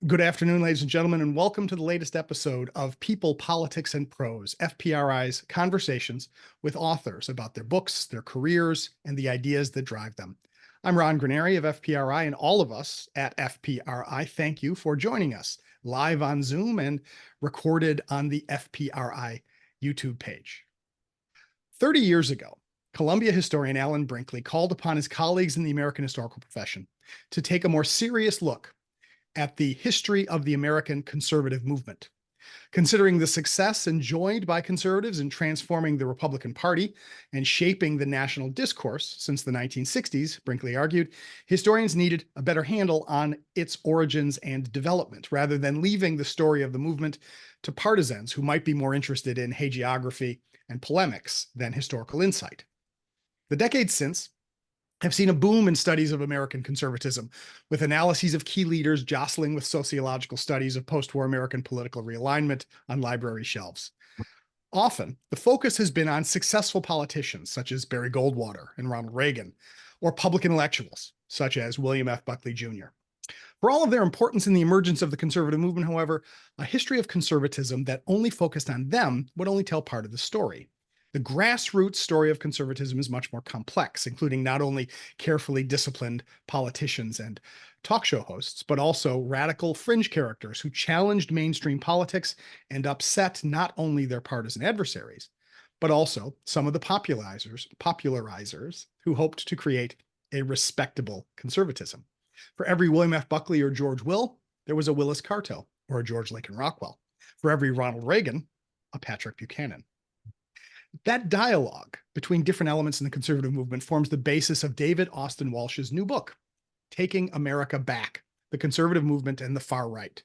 Good afternoon, ladies and gentlemen, and welcome to the latest episode of People, Politics, and Prose, FPRI's conversations with authors about their books, their careers, and the ideas that drive them. I'm Ron Granieri of FPRI, and all of us at FPRI thank you for joining us live on Zoom and recorded on the FPRI YouTube page. 30 years ago, Columbia historian Alan Brinkley called upon his colleagues in the American historical profession to take a more serious look at the history of the American conservative movement. Considering the success enjoyed by conservatives in transforming the Republican Party and shaping the national discourse since the 1960s, Brinkley argued, historians needed a better handle on its origins and development, rather than leaving the story of the movement to partisans who might be more interested in hagiography and polemics than historical insight. The decades since have seen a boom in studies of American conservatism, with analyses of key leaders jostling with sociological studies of post-war American political realignment on library shelves. Often, the focus has been on successful politicians such as Barry Goldwater and Ronald Reagan, or public intellectuals such as William F. Buckley Jr. For all of their importance in the emergence of the conservative movement, however, a history of conservatism that only focused on them would only tell part of the story. The grassroots story of conservatism is much more complex, including not only carefully disciplined politicians and talk show hosts, but also radical fringe characters who challenged mainstream politics and upset not only their partisan adversaries, but also some of the popularizers who hoped to create a respectable conservatism. For every William F. Buckley or George Will, there was a Willis Carto or a George Lincoln Rockwell. For every Ronald Reagan, a Patrick Buchanan. That dialogue between different elements in the conservative movement forms the basis of David Austin Walsh's new book, Taking America Back, The Conservative Movement and the Far Right.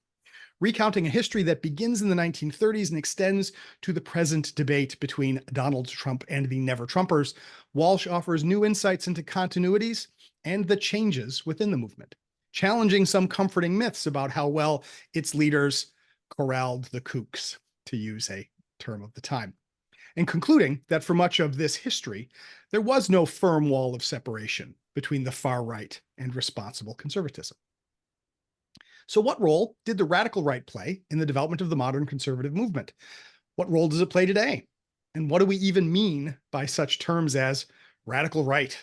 Recounting a history that begins in the 1930s and extends to the present debate between Donald Trump and the Never-Trumpers, Walsh offers new insights into continuities and the changes within the movement, challenging some comforting myths about how well its leaders corralled the kooks, to use a term of the time, and concluding that for much of this history, there was no firm wall of separation between the far right and responsible conservatism. So what role did the radical right play in the development of the modern conservative movement? What role does it play today? And what do we even mean by such terms as radical right?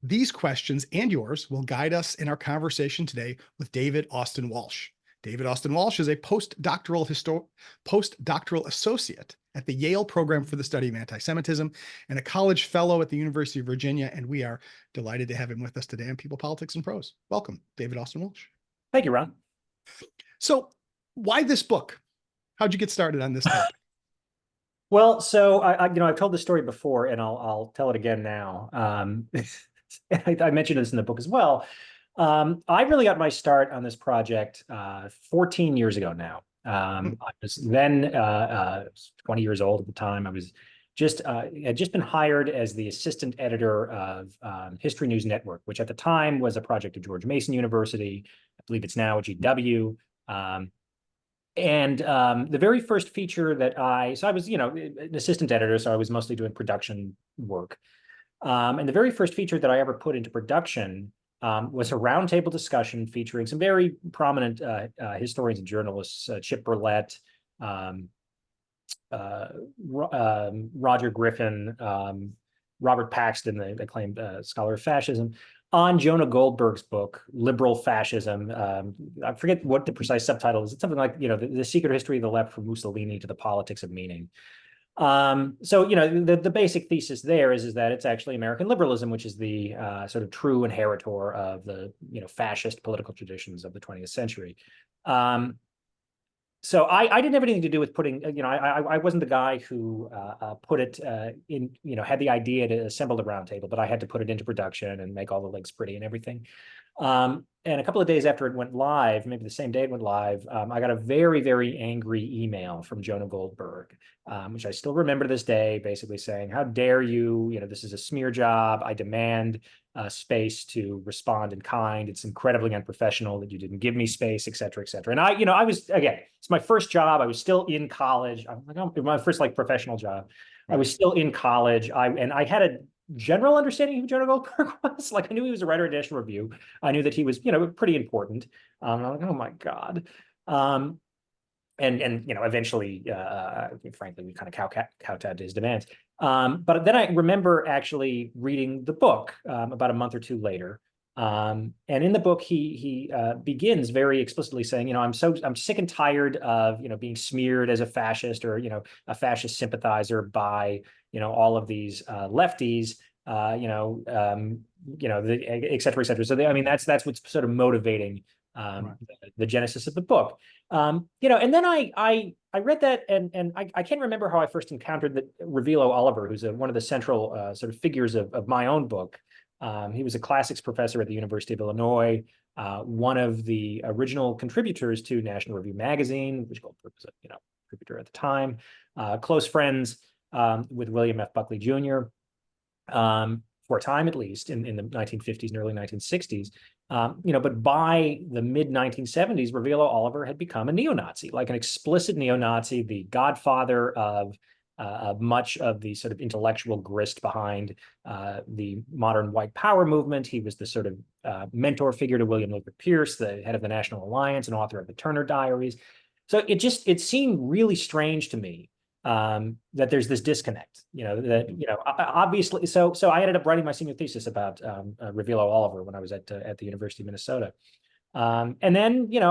These questions and yours will guide us in our conversation today with David Austin Walsh. David Austin Walsh is a postdoctoral associate at the Yale Program for the Study of Anti-Semitism and a college fellow at the University of Virginia, and we are delighted to have him with us today on People, Politics, and Prose. Welcome, David Austin Walsh. Thank you, Ron. So why this book? How'd you get started on this topic? Well, so I've told this story before, and I'll tell it again now. I mentioned this in the book as well. I really got my start on this project 14 years ago now. I was then 20 years old at the time. I was had just been hired as the assistant editor of History News Network, which at the time was a project of George Mason University. I believe it's now at GW. The very first feature that I was, an assistant editor, so I was mostly doing production work. And the very first feature that I ever put into production was a roundtable discussion featuring some very prominent historians and journalists, Chip Burlett, Roger Griffin, Robert Paxton, the acclaimed scholar of fascism, on Jonah Goldberg's book, Liberal Fascism. I forget what the precise subtitle is. It's something like, the secret history of the left from Mussolini to the politics of meaning. The basic thesis there is that it's actually American liberalism, which is the sort of true inheritor of the fascist political traditions of the 20th century. So I didn't have anything to do with putting, I wasn't the guy who put it in, had the idea to assemble the roundtable, but I had to put it into production and make all the links pretty and everything. And a couple of days after it went live, maybe the same day it went live, I got a very, very angry email from Jonah Goldberg, which I still remember to this day, basically saying, "How dare you? This is a smear job. I demand space to respond in kind. It's incredibly unprofessional that you didn't give me space, et cetera, et cetera." And I was, again, it's my first job. I was still in college. I'm like, oh, my first professional job. I was still in college. I had a general understanding of who Jonah Goldberg was. I knew he was a writer at National Review. I knew that he was, pretty important. I'm like, oh my God. And eventually, frankly, we kind of kowtowed to his demands. But then I remember actually reading the book about a month or two later. And in the book, he begins very explicitly saying, I'm sick and tired of being smeared as a fascist or a fascist sympathizer by all of these lefties, et cetera, et cetera. So that's what's sort of motivating Right. the genesis of the book. And then I read that, and I can't remember how I first encountered Revillo Oliver, who's one of the central sort of figures of my own book. He was a classics professor at the University of Illinois, one of the original contributors to National Review magazine, which was a contributor at the time, close friends with William F. Buckley Jr. For a time, at least in the 1950s and early 1960s. But by the mid 1970s, Revillo Oliver had become a neo-Nazi, like an explicit neo-Nazi, the godfather of much of the sort of intellectual grist behind the modern white power movement. He was the sort of mentor figure to William Luther Pierce, the head of the National Alliance and author of the Turner Diaries. So it seemed really strange to me that there's this disconnect, obviously. So I ended up writing my senior thesis about Revillo Oliver when I was at the University of Minnesota. And then, when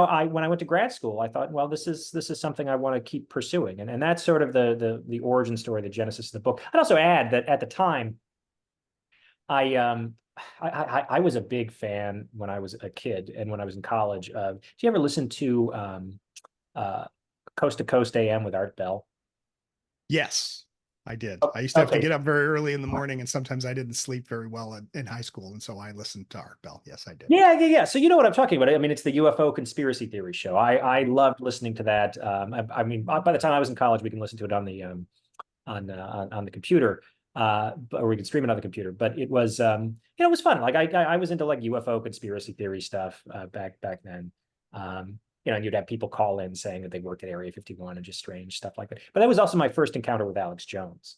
I went to grad school, I thought, well, this is something I want to keep pursuing. And that's sort of the origin story, the genesis of the book. I'd also add that at the time, I was a big fan when I was a kid and when I was in college of, do you ever listen to Coast to Coast AM with Art Bell? Yes, I did. Oh, I used to have to okay. get up very early in the morning, and sometimes I didn't sleep very well in high school, and so I listened to Art Bell. Yes, I did. Yeah. So you know what I'm talking about. I mean, it's the UFO conspiracy theory show. I loved listening to that. I mean, by the time I was in college, we can listen to it on the computer, or we can stream it on the computer. But it was, it was fun. Like I was into like UFO conspiracy theory stuff back then. And you'd have people call in saying that they worked at Area 51 and just strange stuff like that. But that was also my first encounter with Alex Jones,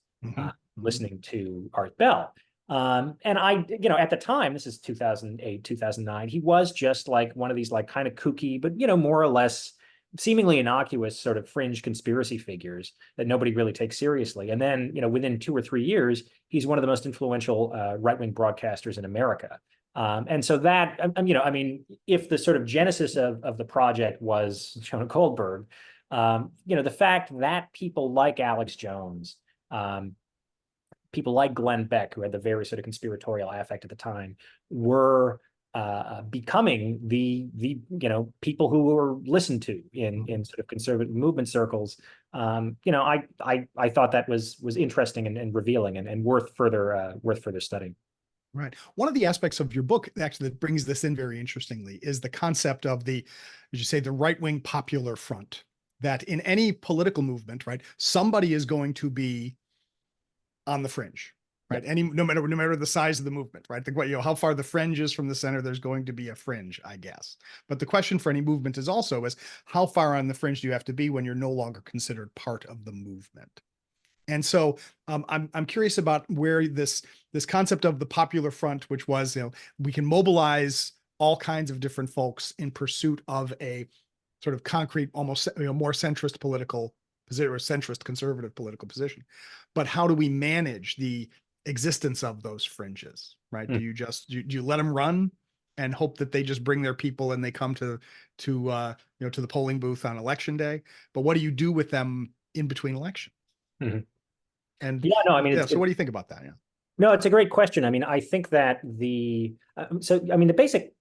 listening to Art Bell. And I, at the time, this is 2008, 2009, he was just like one of these like kind of kooky, but, more or less seemingly innocuous sort of fringe conspiracy figures that nobody really takes seriously. And then, within 2 or 3 years, he's one of the most influential right-wing broadcasters in America. And so that, if the sort of genesis of the project was Jonah Goldberg, the fact that people like Alex Jones, people like Glenn Beck, who had the very sort of conspiratorial affect at the time, were becoming the people who were listened to in sort of conservative movement circles. I thought that was interesting and revealing and worth further studying. Right. One of the aspects of your book actually that brings this in very interestingly is the concept of as you say, the right-wing popular front, that in any political movement, right, somebody is going to be on the fringe, right? No matter the size of the movement, right? How far the fringe is from the center, there's going to be a fringe, I guess. But the question for any movement is how far on the fringe do you have to be when you're no longer considered part of the movement? And so I'm curious about where this concept of the popular front, which was, we can mobilize all kinds of different folks in pursuit of a sort of concrete, almost more centrist political position or centrist conservative political position. But how do we manage the existence of those fringes, right? Do you let them run and hope that they just bring their people and they come to the polling booth on election day? But what do you do with them in between elections? And so what do you think about that? Yeah. No, it's a great question. I mean, I think that the basic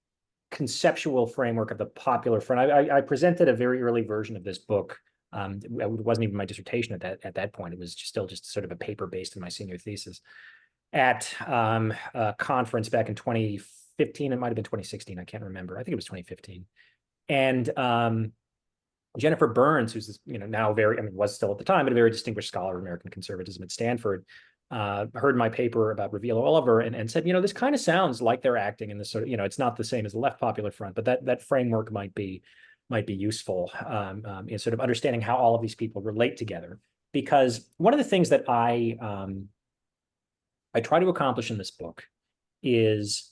conceptual framework of the popular front, I presented a very early version of this book. It wasn't even my dissertation at that point. It was still just sort of a paper based in my senior thesis at a conference back in 2015. It might have been 2016. I can't remember. I think it was 2015. And Jennifer Burns, who's now was still at the time, but a very distinguished scholar of American conservatism at Stanford, heard my paper about Revillo Oliver and said, this kind of sounds like they're acting in this sort of, it's not the same as the left popular front, but that framework might be useful in sort of understanding how all of these people relate together. Because one of the things that I try to accomplish in this book is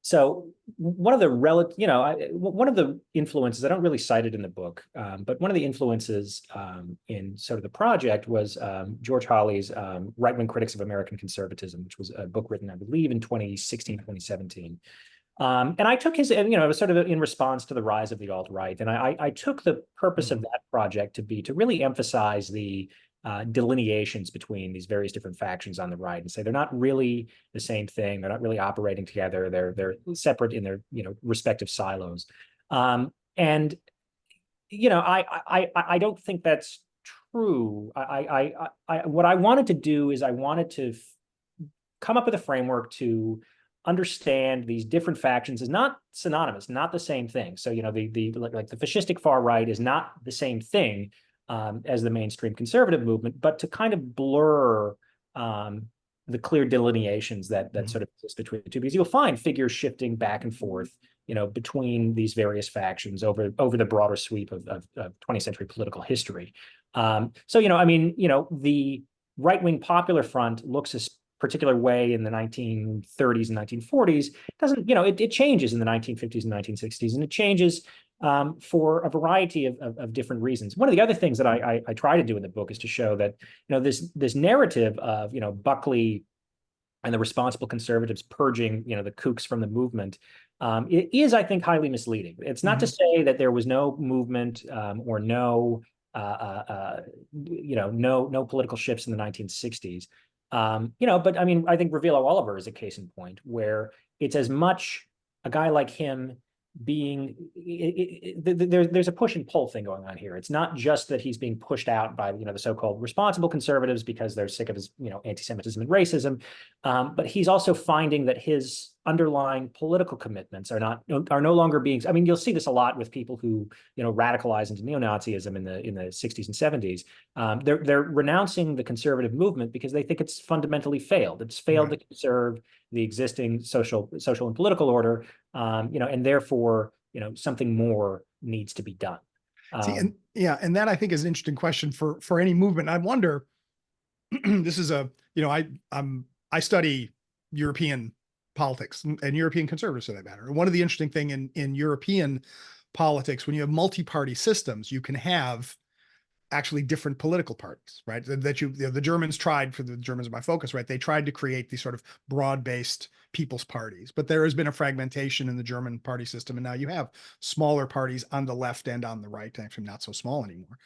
So one of the one of the influences, I don't really cite it in the book, but one of the influences in sort of the project was George Hawley's Right-Wing Critics of American Conservatism, which was a book written, I believe, in 2016, 2017. And I took his, it was sort of in response to the rise of the alt-right. And I took the purpose of that project to really emphasize the delineations between these various different factions on the right and say they're not really the same thing. They're not really operating together. They're separate in their respective silos. And I don't think that's true. What I wanted to do is I wanted to come up with a framework to understand these different factions is not synonymous, not the same thing. So, like the fascistic far right is not the same thing as the mainstream conservative movement, but to kind of blur the clear delineations that sort of exist between the two, because you'll find figures shifting back and forth, between these various factions over the broader sweep of 20th century political history. The right-wing Popular Front looks a particular way in the 1930s and 1940s. It changes in the 1950s and 1960s, and it changes for a variety of different reasons. One of the other things that I try to do in the book is to show that this narrative of Buckley and the responsible conservatives purging the kooks from the movement it is, I think, highly misleading. It's not to say that there was no movement or no no political shifts in the 1960s. But I mean, I think Reveal Oliver is a case in point where it's as much a guy like him being there's a push and pull thing going on here. It's not just that he's being pushed out by the so-called responsible conservatives because they're sick of his anti-Semitism and racism, but he's also finding that his underlying political commitments are no longer being. I mean, you'll see this a lot with people who radicalize into neo-Nazism in the 60s and 70s. They're renouncing the conservative movement because they think it's fundamentally failed. It's failed to conserve the existing social and political order, and therefore, something more needs to be done. And that I think is an interesting question for any movement. I wonder, this is I study European politics and European conservatives for that matter. One of the interesting thing in European politics, when you have multi-party systems, you can have actually different political parties, right? The Germans tried, for the Germans are my focus, right? They tried to create these sort of broad-based people's parties, but there has been a fragmentation in the German party system. And now you have smaller parties on the left and on the right, actually not so small anymore,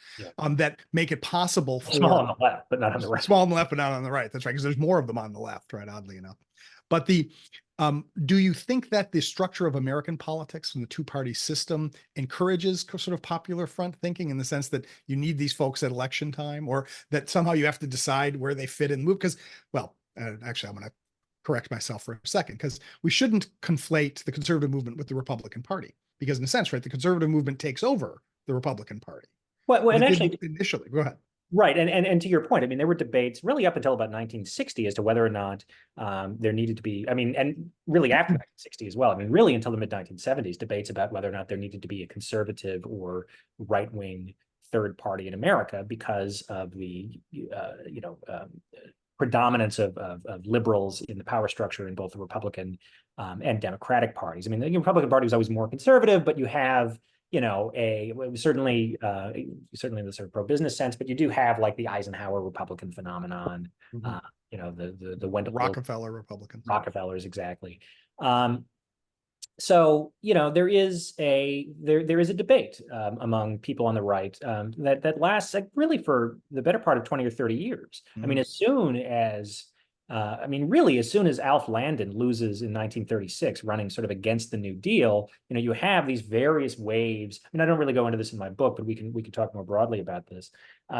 that make it possible for small on the left, but not on the right. Small on the left, but not on the right. That's right. Because there's more of them on the left, right? Oddly enough. But do you think that the structure of American politics and the two-party system encourages sort of popular front thinking in the sense that you need these folks at election time, or that somehow you have to decide where they fit and move? Because, actually, I'm going to correct myself for a second, because we shouldn't conflate the conservative movement with the Republican Party, because in a sense, right, the conservative movement takes over the Republican Party. Well, and actually, initially, go ahead. Right. And to your point, I mean, there were debates really up until about 1960 as to whether or not there needed to be, and really after 1960 as well. I mean, really until the mid 1970s, debates about whether or not there needed to be a conservative or right-wing third party in America because of the, predominance of liberals in the power structure in both the Republican and Democratic parties. I mean, the Republican Party was always more conservative, but you have certainly in the sort of pro-business sense, but you do have like the Eisenhower Republican phenomenon, the Wendell Rockefeller Republicans. Rockefellers, exactly. So there is a debate among people on the right that lasts really for the better part of 20 or 30 years. I mean, as soon as Alf Landon loses in 1936, running sort of against the New Deal, you have these various waves. I mean, I don't really go into this in my book, but we can talk more broadly about this.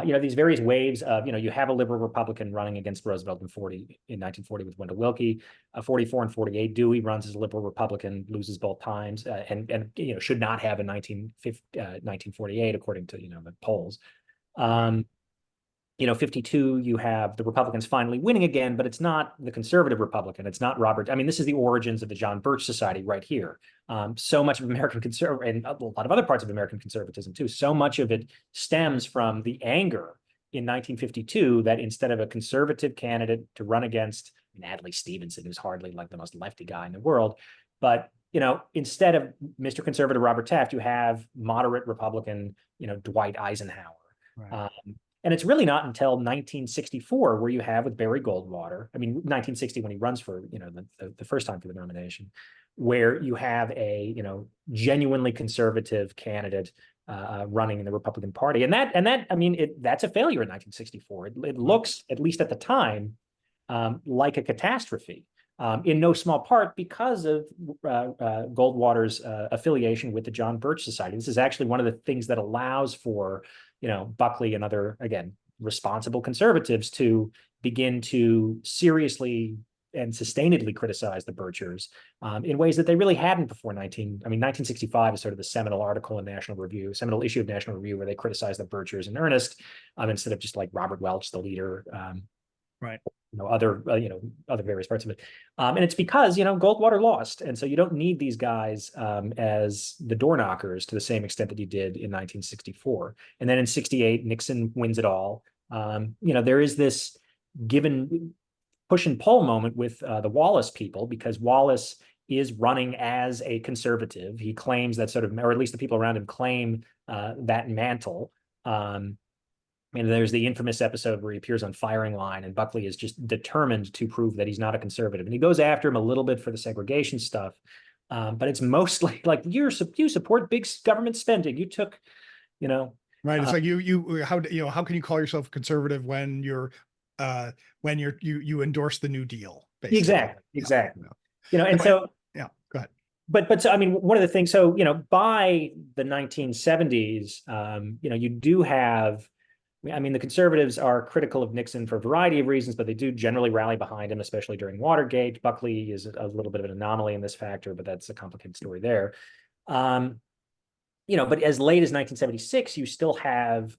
These various waves of, you have a liberal Republican running against Roosevelt in 1940 with Wendell Willkie, 44 and 48. Dewey runs as a liberal Republican, loses both times, and should not have in 1948, according to the polls. 52, you have the Republicans finally winning again, but it's not the conservative Republican. It's not Robert. I mean, this is the origins of the John Birch Society right here. So much of American conservative and a lot of other parts of American conservatism too. So much of it stems from the anger in 1952 that instead of a conservative candidate to run against Adlai Stevenson, who's hardly like the most lefty guy in the world, But, instead of Mr. Conservative Robert Taft, you have moderate Republican, Dwight Eisenhower. Right. And it's really not until 1964 where you have with Barry Goldwater, 1960 when he runs for, the first time for the nomination, where you have a, genuinely conservative candidate running in the Republican Party. And that's a failure in 1964. It looks, at least at the time, like a catastrophe. In no small part because of Goldwater's affiliation with the John Birch Society. This is actually one of the things that allows for, Buckley and other, again, responsible conservatives to begin to seriously and sustainedly criticize the Birchers in ways that they really hadn't before 1965 is sort of the seminal article in National Review, seminal issue of National Review, where they criticize the Birchers in earnest, instead of just like Robert Welch, the leader. Right. Other various parts of it. And it's because, Goldwater lost. And so you don't need these guys as the door knockers to the same extent that you did in 1964. And then in 68, Nixon wins it all. There is this given push and pull moment with the Wallace people, because Wallace is running as a conservative. He claims that or at least the people around him claim that mantle. And there's the infamous episode where he appears on firing line and Buckley is just determined to prove that he's not a conservative. And he goes after him a little bit for the segregation stuff. But it's mostly like, you support big government spending. You took, Right. It's like how can you call yourself a conservative when you endorse the New Deal, basically. Exactly. Yeah. And so, yeah, go ahead. But so, one of the things, so, by the 1970s, you do have, the conservatives are critical of Nixon for a variety of reasons, but they do generally rally behind him, especially during Watergate. Buckley is a little bit of an anomaly in this factor, but that's a complicated story there. But as late as 1976, you still have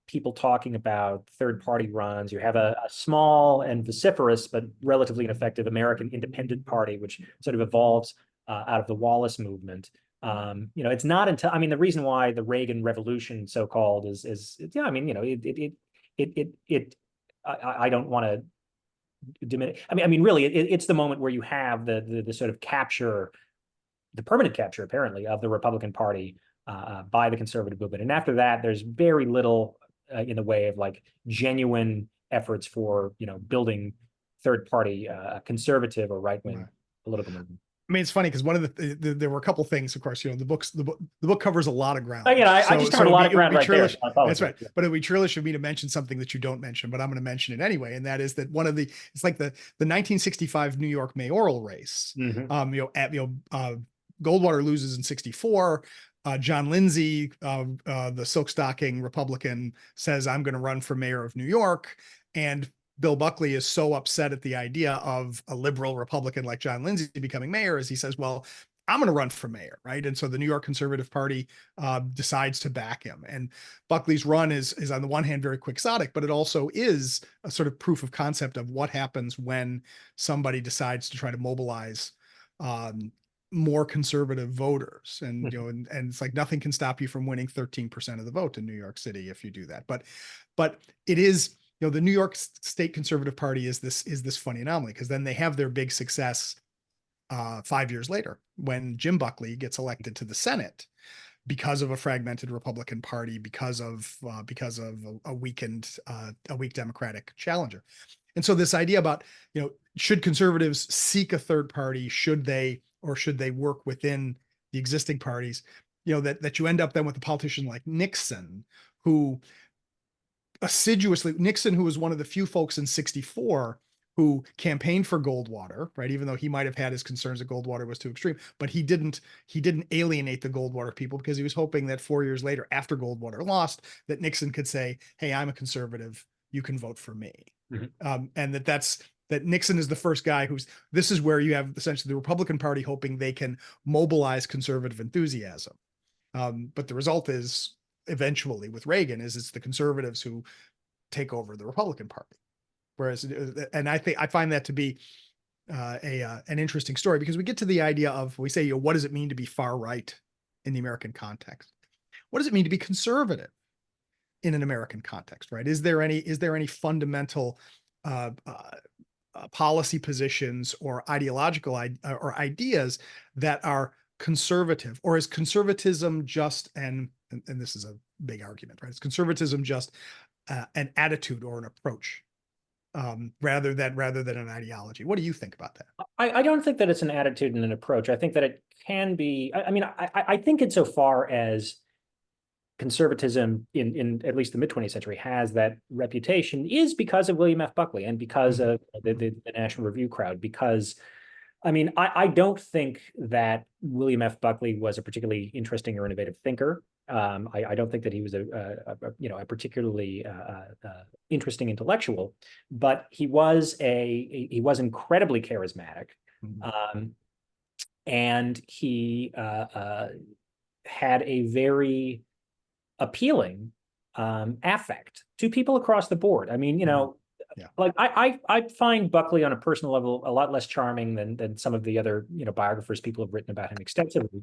people talking about third-party runs. You have a small and vociferous, but relatively ineffective American Independent Party, which sort of evolves out of the Wallace movement. It's not until, the reason why the Reagan Revolution, so-called, I don't want to diminish. Really, it's the moment where you have the sort of capture, the permanent capture, apparently, of the Republican Party by the conservative movement. And after that, there's very little in the way of like genuine efforts for, building third-party conservative or right-wing political movement. It's funny because one of there were a couple things, of course, the book covers a lot of ground. I just covered a lot of ground right there. That's right. But it would be churlish of me to mention something that you don't mention, but I'm going to mention it anyway. And that is that it's like the 1965 New York mayoral race. Mm-hmm. Goldwater loses in 64. John Lindsay, the silk stocking Republican, says, I'm going to run for mayor of New York. And Bill Buckley is so upset at the idea of a liberal Republican like John Lindsay becoming mayor, as he says, well, I'm going to run for mayor, right? And so the New York Conservative Party decides to back him. And Buckley's run is on the one hand very quixotic, but it also is a sort of proof of concept of what happens when somebody decides to try to mobilize more conservative voters. And and it's like nothing can stop you from winning 13% of the vote in New York City if you do that. But it is, the New York State Conservative Party is this funny anomaly, because then they have their big success 5 years later when Jim Buckley gets elected to the Senate because of a fragmented Republican Party, because of a weak Democratic challenger. And so this idea about, should conservatives seek a third party? Should they work within the existing parties? That you end up then with a politician like Nixon, who Nixon, who was one of the few folks in 64 who campaigned for Goldwater, right? Even though he might have had his concerns that Goldwater was too extreme, but he didn't alienate the Goldwater people, because he was hoping that 4 years later, after Goldwater lost, that Nixon could say, hey, I'm a conservative, you can vote for me. Mm-hmm. And that Nixon is the first guy this is where you have essentially the Republican Party hoping they can mobilize conservative enthusiasm. But the result is, eventually with Reagan, it's the conservatives who take over the Republican Party. Whereas, and I find that to be an interesting story, because we get to the idea of, we say, what does it mean to be far right in the American context? What does it mean to be conservative in an American context, right? Is there any fundamental policy positions or ideological or ideas that are conservative, or is conservatism just and this is a big argument, right? Is conservatism just an attitude or an approach rather than an ideology? What do you think about that? I don't think that it's an attitude and an approach. I think that it can be. I mean, I think insofar as conservatism in at least the mid 20th century has that reputation is because of William F. Buckley and because of the National Review crowd. Because, I mean, I don't think that William F. Buckley was a particularly interesting or innovative thinker. I don't think that he was a particularly interesting intellectual, but he was incredibly charismatic, and he had a very appealing affect to people across the board. I mean, like I find Buckley on a personal level a lot less charming than some of the other biographers. People have written about him extensively.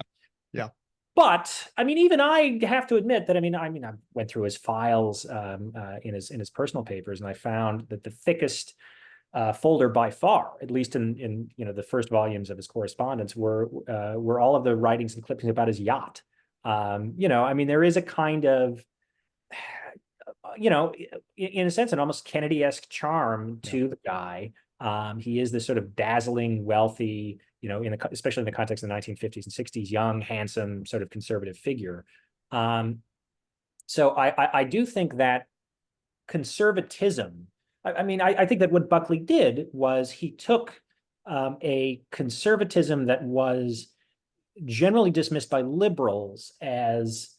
Yeah. But I mean, even I have to admit that I went through his files in his personal papers, and I found that the thickest folder by far, at least in the first volumes of his correspondence, were all of the writings and clippings about his yacht. I mean, there is a kind of, in a sense, an almost Kennedy-esque charm to the guy. He is this sort of dazzling, wealthy, especially in the context of the 1950s and 60s, young, handsome, sort of conservative figure. So I do think that conservatism, I think that what Buckley did was he took a conservatism that was generally dismissed by liberals as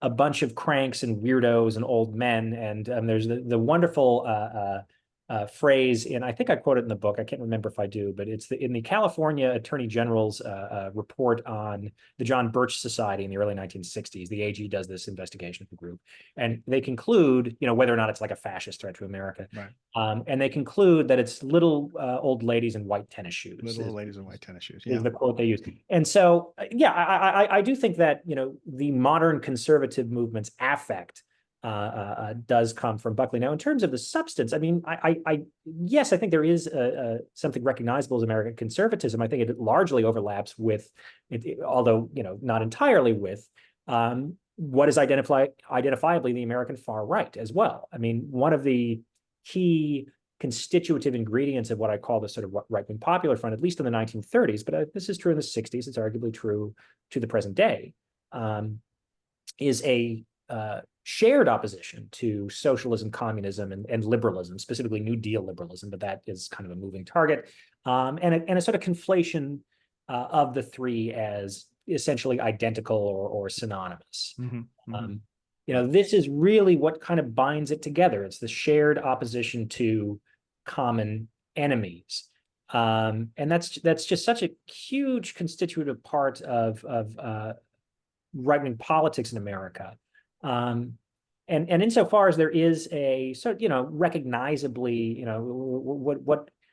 a bunch of cranks and weirdos and old men. And there's the wonderful phrase, and I think I quote it in the book. I can't remember if I do, but it's in the California Attorney General's report on the John Birch Society in the early 1960s. The AG does this investigation of the group, and they conclude, whether or not it's like a fascist threat to America. Right. And they conclude that it's little old ladies in white tennis shoes. Little old ladies in white tennis shoes. Is the quote they use. And so, I do think that, the modern conservative movement's affect does come from Buckley. Now, in terms of the substance, I mean, yes, I think there is something recognizable as American conservatism. I think it largely overlaps with, although not entirely with, what is identifiably the American far right as well. I mean, one of the key constitutive ingredients of what I call the sort of right-wing popular front, at least in the 1930s, but this is true in the 60s, it's arguably true to the present day, is a shared opposition to socialism, communism, and liberalism, specifically New Deal liberalism, but that is kind of a moving target, and a sort of conflation of the three as essentially identical or synonymous. This is really what kind of binds it together. It's the shared opposition to common enemies. And that's just such a huge constitutive part of right-wing politics in America. And insofar as there is a recognizably,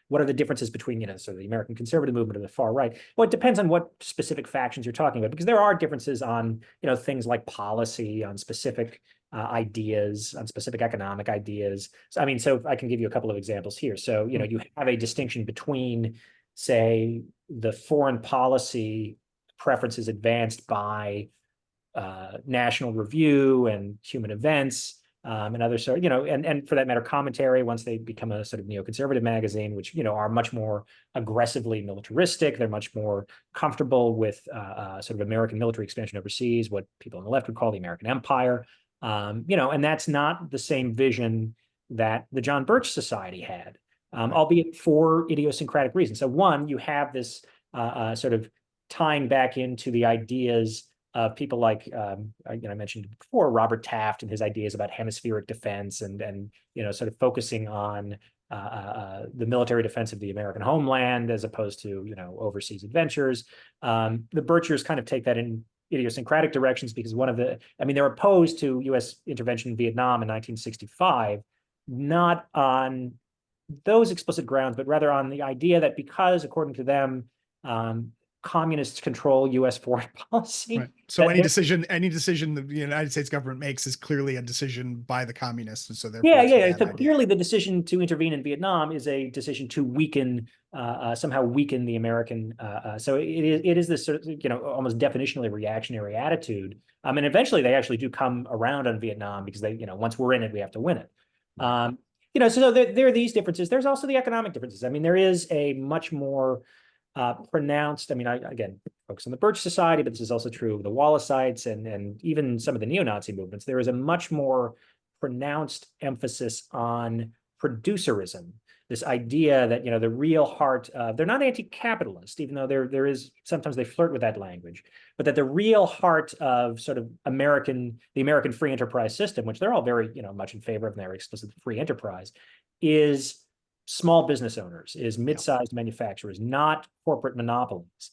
what are the differences between, sort of the American conservative movement and the far right? Well, it depends on what specific factions you're talking about, because there are differences on, things like policy, on specific ideas, on specific economic ideas. So, I mean, so I can give you a couple of examples here. So, you have a distinction between, say, the foreign policy preferences advanced by National Review and Human Events, and other sort, and for that matter, Commentary, once they become a sort of neoconservative magazine, which, are much more aggressively militaristic. They're much more comfortable with sort of American military expansion overseas, what people on the left would call the American empire. And that's not the same vision that the John Birch Society had, albeit for idiosyncratic reasons. So one, you have this sort of tying back into the ideas of people like, I mentioned before, Robert Taft and his ideas about hemispheric defense and sort of focusing on the military defense of the American homeland as opposed to, overseas adventures. The Birchers kind of take that in idiosyncratic directions because they're opposed to U.S. intervention in Vietnam in 1965, not on those explicit grounds, but rather on the idea that because, according to them, communists control U.S. foreign policy. Right. So any decision the United States government makes is clearly a decision by the communists, and so therefore it's a bad So idea. clearly, the decision to intervene in Vietnam is a decision to weaken, somehow weaken the American. So it is this sort of, almost definitionally reactionary attitude. And eventually they actually do come around on Vietnam because they, once we're in it, we have to win it. So there are these differences. There's also the economic differences. I mean, there is a much more pronounced. I mean, I again focus on the Birch Society, but this is also true of the Wallicites and even some of the neo-Nazi movements. There is a much more pronounced emphasis on producerism. This idea that the real heart of, they're not anti-capitalist, even though there is sometimes they flirt with that language, but that the real heart of sort of the American free enterprise system, which they're all very much in favor of, their explicit free enterprise, is small business owners, is mid-sized manufacturers, not corporate monopolies.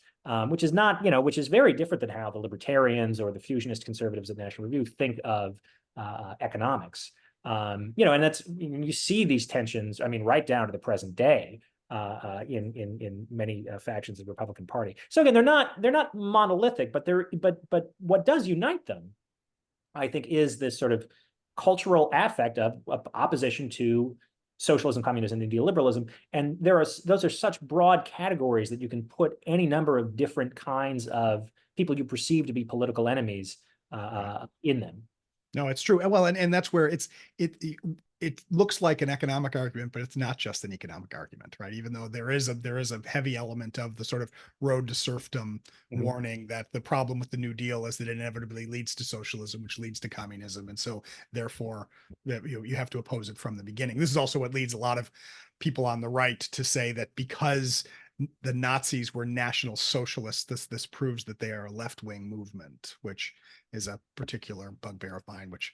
Which is not, which is very different than how the libertarians or the fusionist conservatives at National Review think of economics. And that's, you see these tensions, I mean, right down to the present day in many factions of the Republican Party. So again, they're not monolithic, but but what does unite them, I think, is this sort of cultural affect of opposition to socialism, communism, and neoliberalism. And those are such broad categories that you can put any number of different kinds of people you perceive to be political enemies in them. No, it's true. Well, and that's where it looks like an economic argument, but it's not just an economic argument, right? Even though there is a heavy element of the sort of road to serfdom warning that the problem with the New Deal is that it inevitably leads to socialism, which leads to communism, and so therefore you have to oppose it from the beginning. This is also what leads a lot of people on the right to say that because the Nazis were National Socialists, this proves that they are a left-wing movement, which is a particular bugbear of mine, which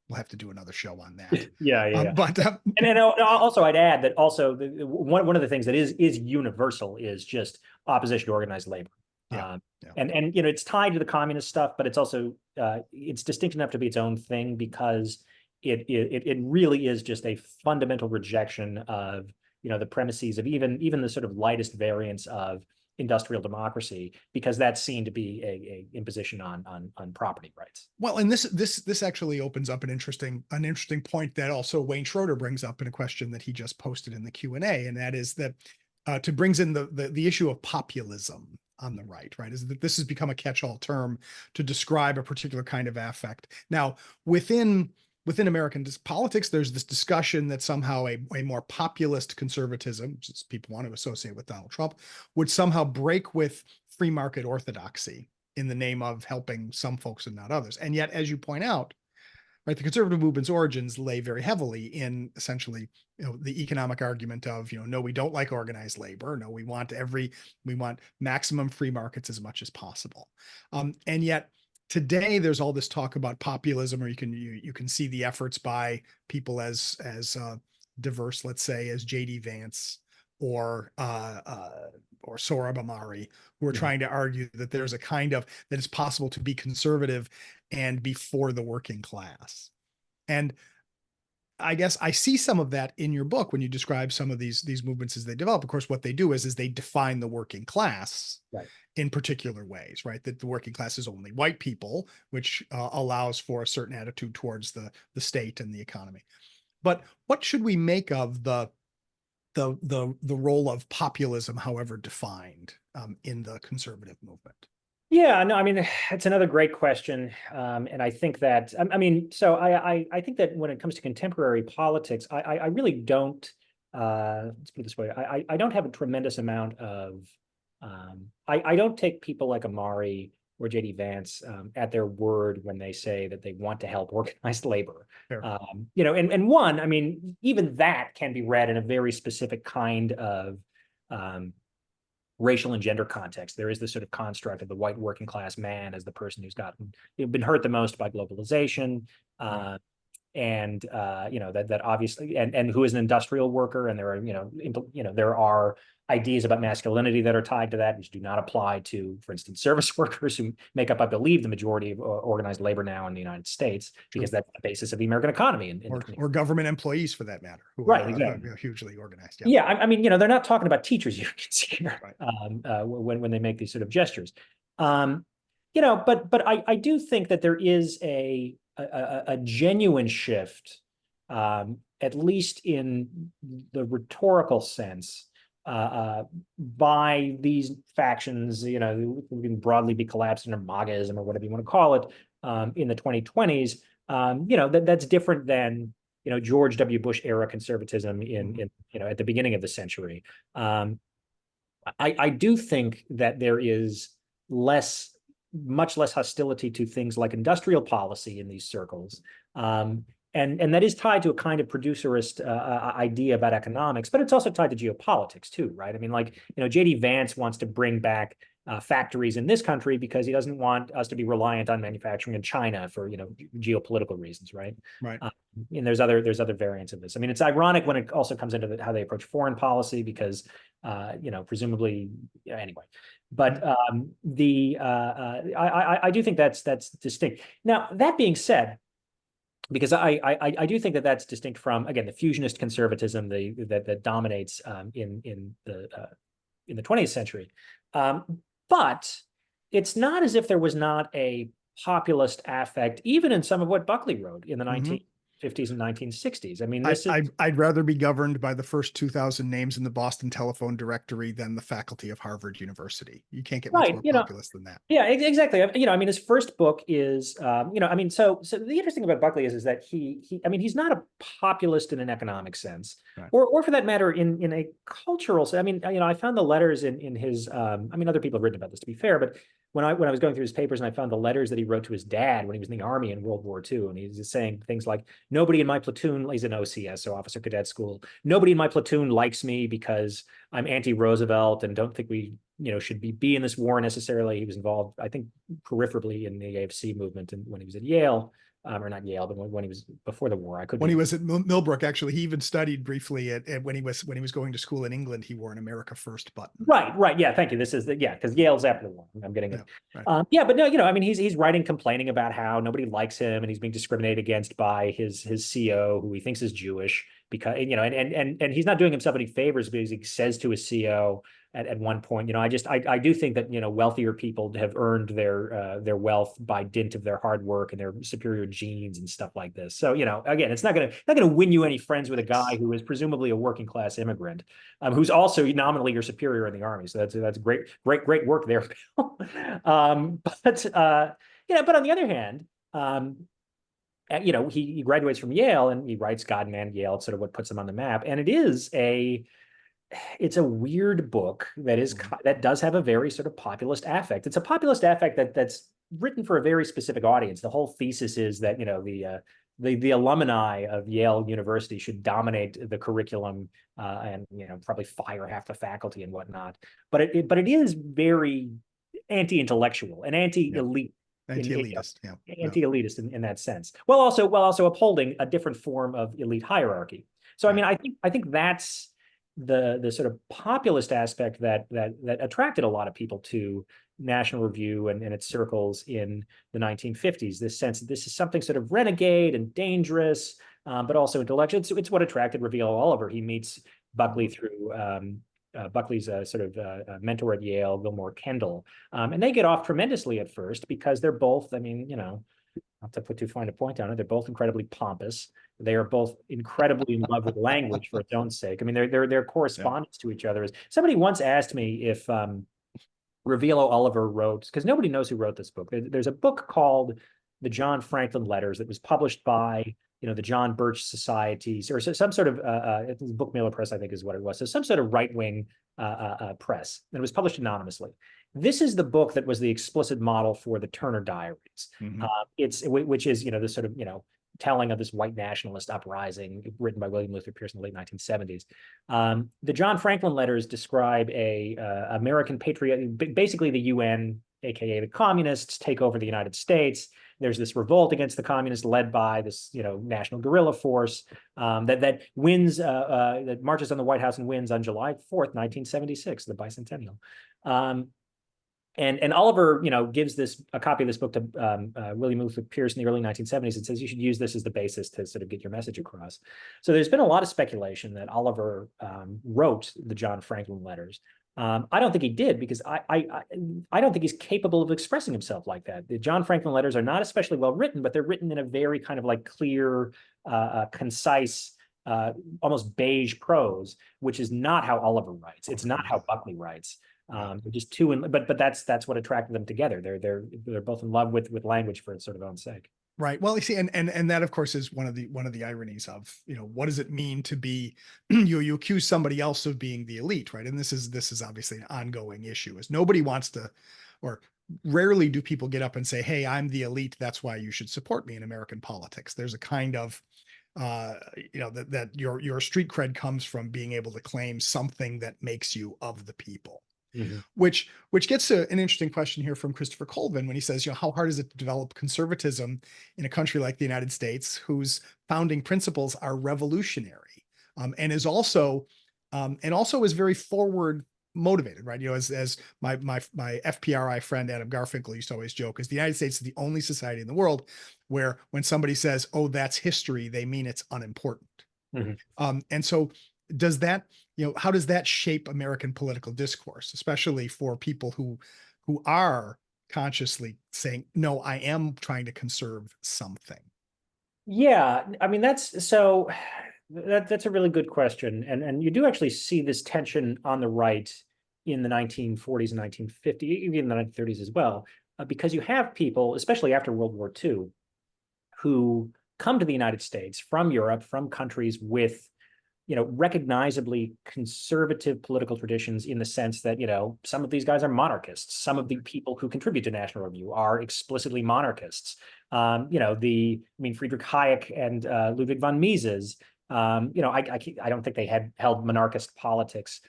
we'll have to do another show on that. But and also I'd add that also one of the things that is universal is just opposition to organized labor. And it's tied to the communist stuff, but it's also it's distinct enough to be its own thing because it really is just a fundamental rejection of the premises of even the sort of lightest variants of industrial democracy, because that's seen to be a imposition on property rights. Well, and this actually opens up an interesting point that also Wayne Schroeder brings up in a question that he just posted in the Q&A, and that is that brings in the issue of populism on the right, is that this has become a catch-all term to describe a particular kind of affect. Now, within American politics, there's this discussion that somehow a more populist conservatism, which is people want to associate with Donald Trump, would somehow break with free market orthodoxy in the name of helping some folks and not others. And yet, as you point out, the conservative movement's origins lay very heavily in essentially, the economic argument of, no, we don't like organized labor. No, we want maximum free markets as much as possible. And yet, today, there's all this talk about populism, or you can see the efforts by people as diverse, let's say, as J.D. Vance or Sohrab Ahmari, who are trying to argue that there's a kind of that it's possible to be conservative and be for the working class. And I guess I see some of that in your book when you describe some of these movements as they develop. Of course, what they do is they define the working class in particular ways, that the working class is only white people, which allows for a certain attitude towards the state and the economy. But what should we make of the role of populism, however defined, in the conservative movement? Yeah, no, I mean, it's another great question. And I think that, I think that when it comes to contemporary politics, I really don't, let's put it this way, I don't have a tremendous amount of, I don't take people like Ahmari or J.D. Vance at their word when they say that they want to help organized labor. Sure. I mean, even that can be read in a very specific kind of racial and gender context. There is this sort of construct of the white working class man as the person who's been hurt the most by globalization, and that obviously, and who is an industrial worker, and there are there are ideas about masculinity that are tied to that, which do not apply to, for instance, service workers who make up, I believe, the majority of organized labor now in the United States, because that's the basis of the American economy. Or government employees, for that matter, who right, are exactly. Hugely organized. Yeah, I mean, they're not talking about teachers unions here, right. when they make these sort of gestures. But I do think that there is a genuine shift, at least in the rhtorical sense, by these factions, we can broadly be collapsed into MAGAism or whatever you want to call it, in the 2020s. That's different than George W. Bush era conservatism in at the beginning of the century. I do think that there is much less hostility to things like industrial policy in these circles. And that is tied to a kind of producerist idea about economics, but it's also tied to geopolitics too, right? I mean, J.D. Vance wants to bring back factories in this country because he doesn't want us to be reliant on manufacturing in China for geopolitical reasons, right? Right. And there's other variants of this. I mean, it's ironic when it also comes into how they approach foreign policy because presumably anyway. But I do think that's distinct. Now, that being said, because I do think that that's distinct from, again, the fusionist conservatism that dominates in the 20th century. But it's not as if there was not a populist affect, even in some of what Buckley wrote in the 1950s and 1960s. I mean, I'd rather be governed by the first 2,000 names in the Boston telephone directory than the faculty of Harvard University. You can't get much more populist than that. Yeah, exactly. I mean, his first book is, so the interesting about Buckley is that he's not a populist in an economic sense, right, or for that matter, in a cultural sense. I mean, I found the letters in his, other people have written about this, to be fair, but when I was going through his papers and I found the letters that he wrote to his dad when he was in the Army in World War II, and he's saying things like, nobody in my platoon, he's an OCS, so Officer Cadet School, nobody in my platoon likes me because I'm anti-Roosevelt and don't think we should be in this war necessarily. He was involved, I think, peripherally in the AFC movement and when he was at Yale. Or not Yale, but when he was before the war. He was at Millbrook, actually, he even studied briefly at when he was going to school in England. He wore an America First button. Right. Yeah, thank you. This is because Yale's after the war. I'm getting it. Right. But no, he's writing, complaining about how nobody likes him and he's being discriminated against by his CO, who he thinks is Jewish, because and he's not doing himself any favors because he says to his CO at one point, I do think that wealthier people have earned their wealth by dint of their hard work and their superior genes and stuff like this. So again, it's not gonna win you any friends with a guy who is presumably a working class immigrant, who's also nominally your superior in the Army. So that's great work there. But on the other hand, he graduates from Yale and he writes God, Man, Yale. It's sort of what puts him on the map, and it's a weird book that does have a very sort of populist affect. It's a populist affect that's written for a very specific audience. The whole thesis is that the alumni of Yale University should dominate the curriculum and probably fire half the faculty and whatnot. But it is very anti-intellectual and anti-elite. Anti-elitist, anti-elitist in that sense, while also upholding a different form of elite hierarchy. So I mean, I think that's the sort of populist aspect that attracted a lot of people to National Review and its circles in the 1950s. This sense that this is something sort of renegade and dangerous, but also intellectual. It's what attracted Reveal Oliver. He meets Buckley through Buckley's mentor at Yale, Wilmore Kendall, and they get off tremendously at first because they're both, not to put too fine a point on it, they're both incredibly pompous. They are both incredibly in love with language for its own sake. I mean, their correspondence to each other is. Somebody once asked me if Reveal Oliver wrote, because nobody knows who wrote this book. There's a book called The John Franklin Letters that was published by the John Birch Societies, or some sort of Book Mailer Press, I think is what it was. So some sort of right-wing press, and it was published anonymously. This is the book that was the explicit model for the Turner Diaries. Which is the sort of telling of this white nationalist uprising written by William Luther Pierce in the late 1970s. The John Franklin Letters describe a American patriot, basically the UN, aka the communists, take over the United States. there's this revolt against the communists led by this, national guerrilla force that wins, that marches on the White House and wins on July 4th, 1976, the bicentennial. And Oliver, gives a copy of this book to William Luther Pierce in the early 1970s and says you should use this as the basis to sort of get your message across. So there's been a lot of speculation that Oliver wrote the John Franklin letters. I don't think he did, because I don't think he's capable of expressing himself like that. The John Franklin letters are not especially well written, but they're written in a very kind of like clear, concise, almost beige prose, which is not how Oliver writes. It's not how Buckley writes. They're just but that's what attracted them together. They're both in love with language for its sort of own sake. Right. Well, you see, and that of course is one of the ironies of, what does it mean to be, you accuse somebody else of being the elite, right? And this is obviously an ongoing issue, is nobody wants to, or rarely do people get up and say, hey, I'm the elite, that's why you should support me in American politics. There's a kind of, that your street cred comes from being able to claim something that makes you of the people. Mm-hmm. Which gets to an interesting question here from Christopher Colvin when he says, how hard is it to develop conservatism in a country like the United States, whose founding principles are revolutionary, and also is very forward motivated, right? As my FPRI friend Adam Garfinkel used to always joke, is the United States is the only society in the world where when somebody says, "Oh, that's history," they mean it's unimportant. Mm-hmm. And so does that, how does that shape American political discourse, especially for people who are consciously saying, no, I am trying to conserve something? Yeah, I mean, that's a really good question. And you do actually see this tension on the right in the 1940s and 1950s, even in the 1930s as well, because you have people, especially after World War II, who come to the United States from Europe, from countries with recognizably conservative political traditions, in the sense that, some of these guys are monarchists. Some of the people who contribute to National Review are explicitly monarchists. Friedrich Hayek and Ludwig von Mises, I don't think they had held monarchist politics,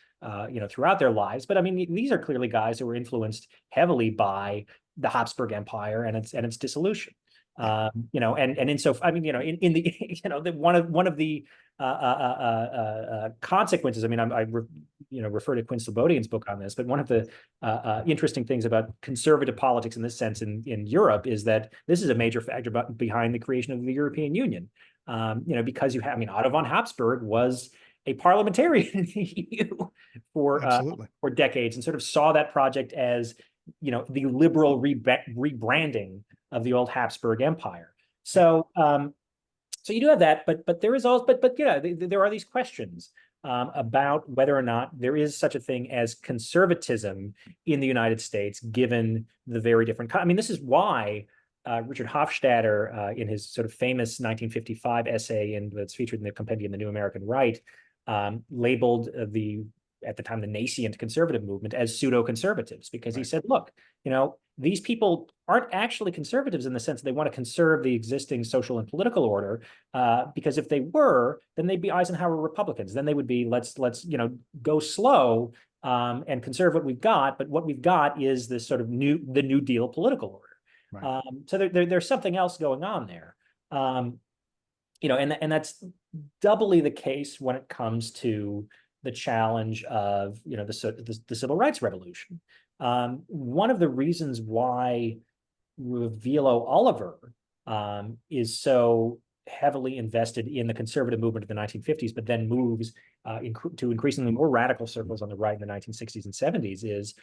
throughout their lives. But I mean, these are clearly guys who were influenced heavily by the Habsburg Empire and its dissolution. In the one of the consequences. I mean, I refer to Quinn Slobodian's book on this, but one of the interesting things about conservative politics in this sense in Europe is that this is a major factor behind the creation of the European Union. Because you have, Otto von Habsburg was a parliamentarian in the EU for decades, and sort of saw that project as, the liberal rebranding of the old Habsburg Empire. So you do have that, but there is also, there are these questions about whether or not there is such a thing as conservatism in the United States, given the very different. This is why Richard Hofstadter, in his sort of famous 1955 essay, that's featured in the Compendium of the New American Right, labeled at the time, the nascent conservative movement as pseudo-conservatives, because he said, look, these people aren't actually conservatives in the sense that they want to conserve the existing social and political order, because if they were, then they'd be Eisenhower Republicans. Then they would be, let's go slow and conserve what we've got. But what we've got is this sort of the New Deal political order. Right. So there's something else going on there. And that's doubly the case when it comes to the challenge of the civil rights revolution. One of the reasons why Vilo Oliver is so heavily invested in the conservative movement of the 1950s, but then moves to increasingly more radical circles on the right in the 1960s and 70s, is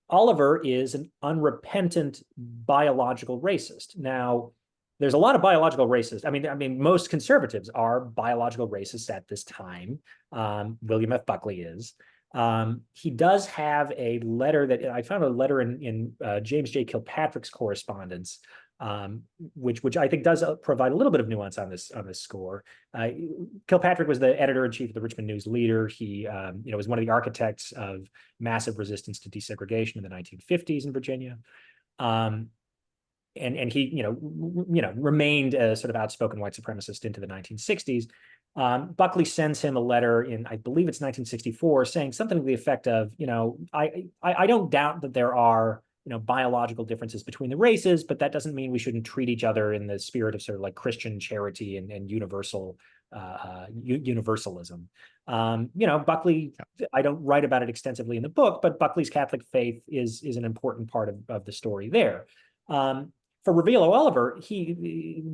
Oliver is an unrepentant biological racist. Now, there's a lot of biological racists. I mean, most conservatives are biological racists at this time. William F. Buckley is. He does have a letter that I found, a letter in James J. Kilpatrick's correspondence, which I think does provide a little bit of nuance on this score. Kilpatrick was the editor-in-chief of the Richmond News Leader. He was one of the architects of massive resistance to desegregation in the 1950s in Virginia. And he, remained a sort of outspoken white supremacist into the 1960s. Buckley sends him a letter in, I believe it's 1964, saying something to the effect of, I don't doubt that there are biological differences between the races, but that doesn't mean we shouldn't treat each other in the spirit of sort of like Christian charity and universalism. Buckley, I don't write about it extensively in the book, but Buckley's Catholic faith is an important part of the story there. For Revillo Oliver,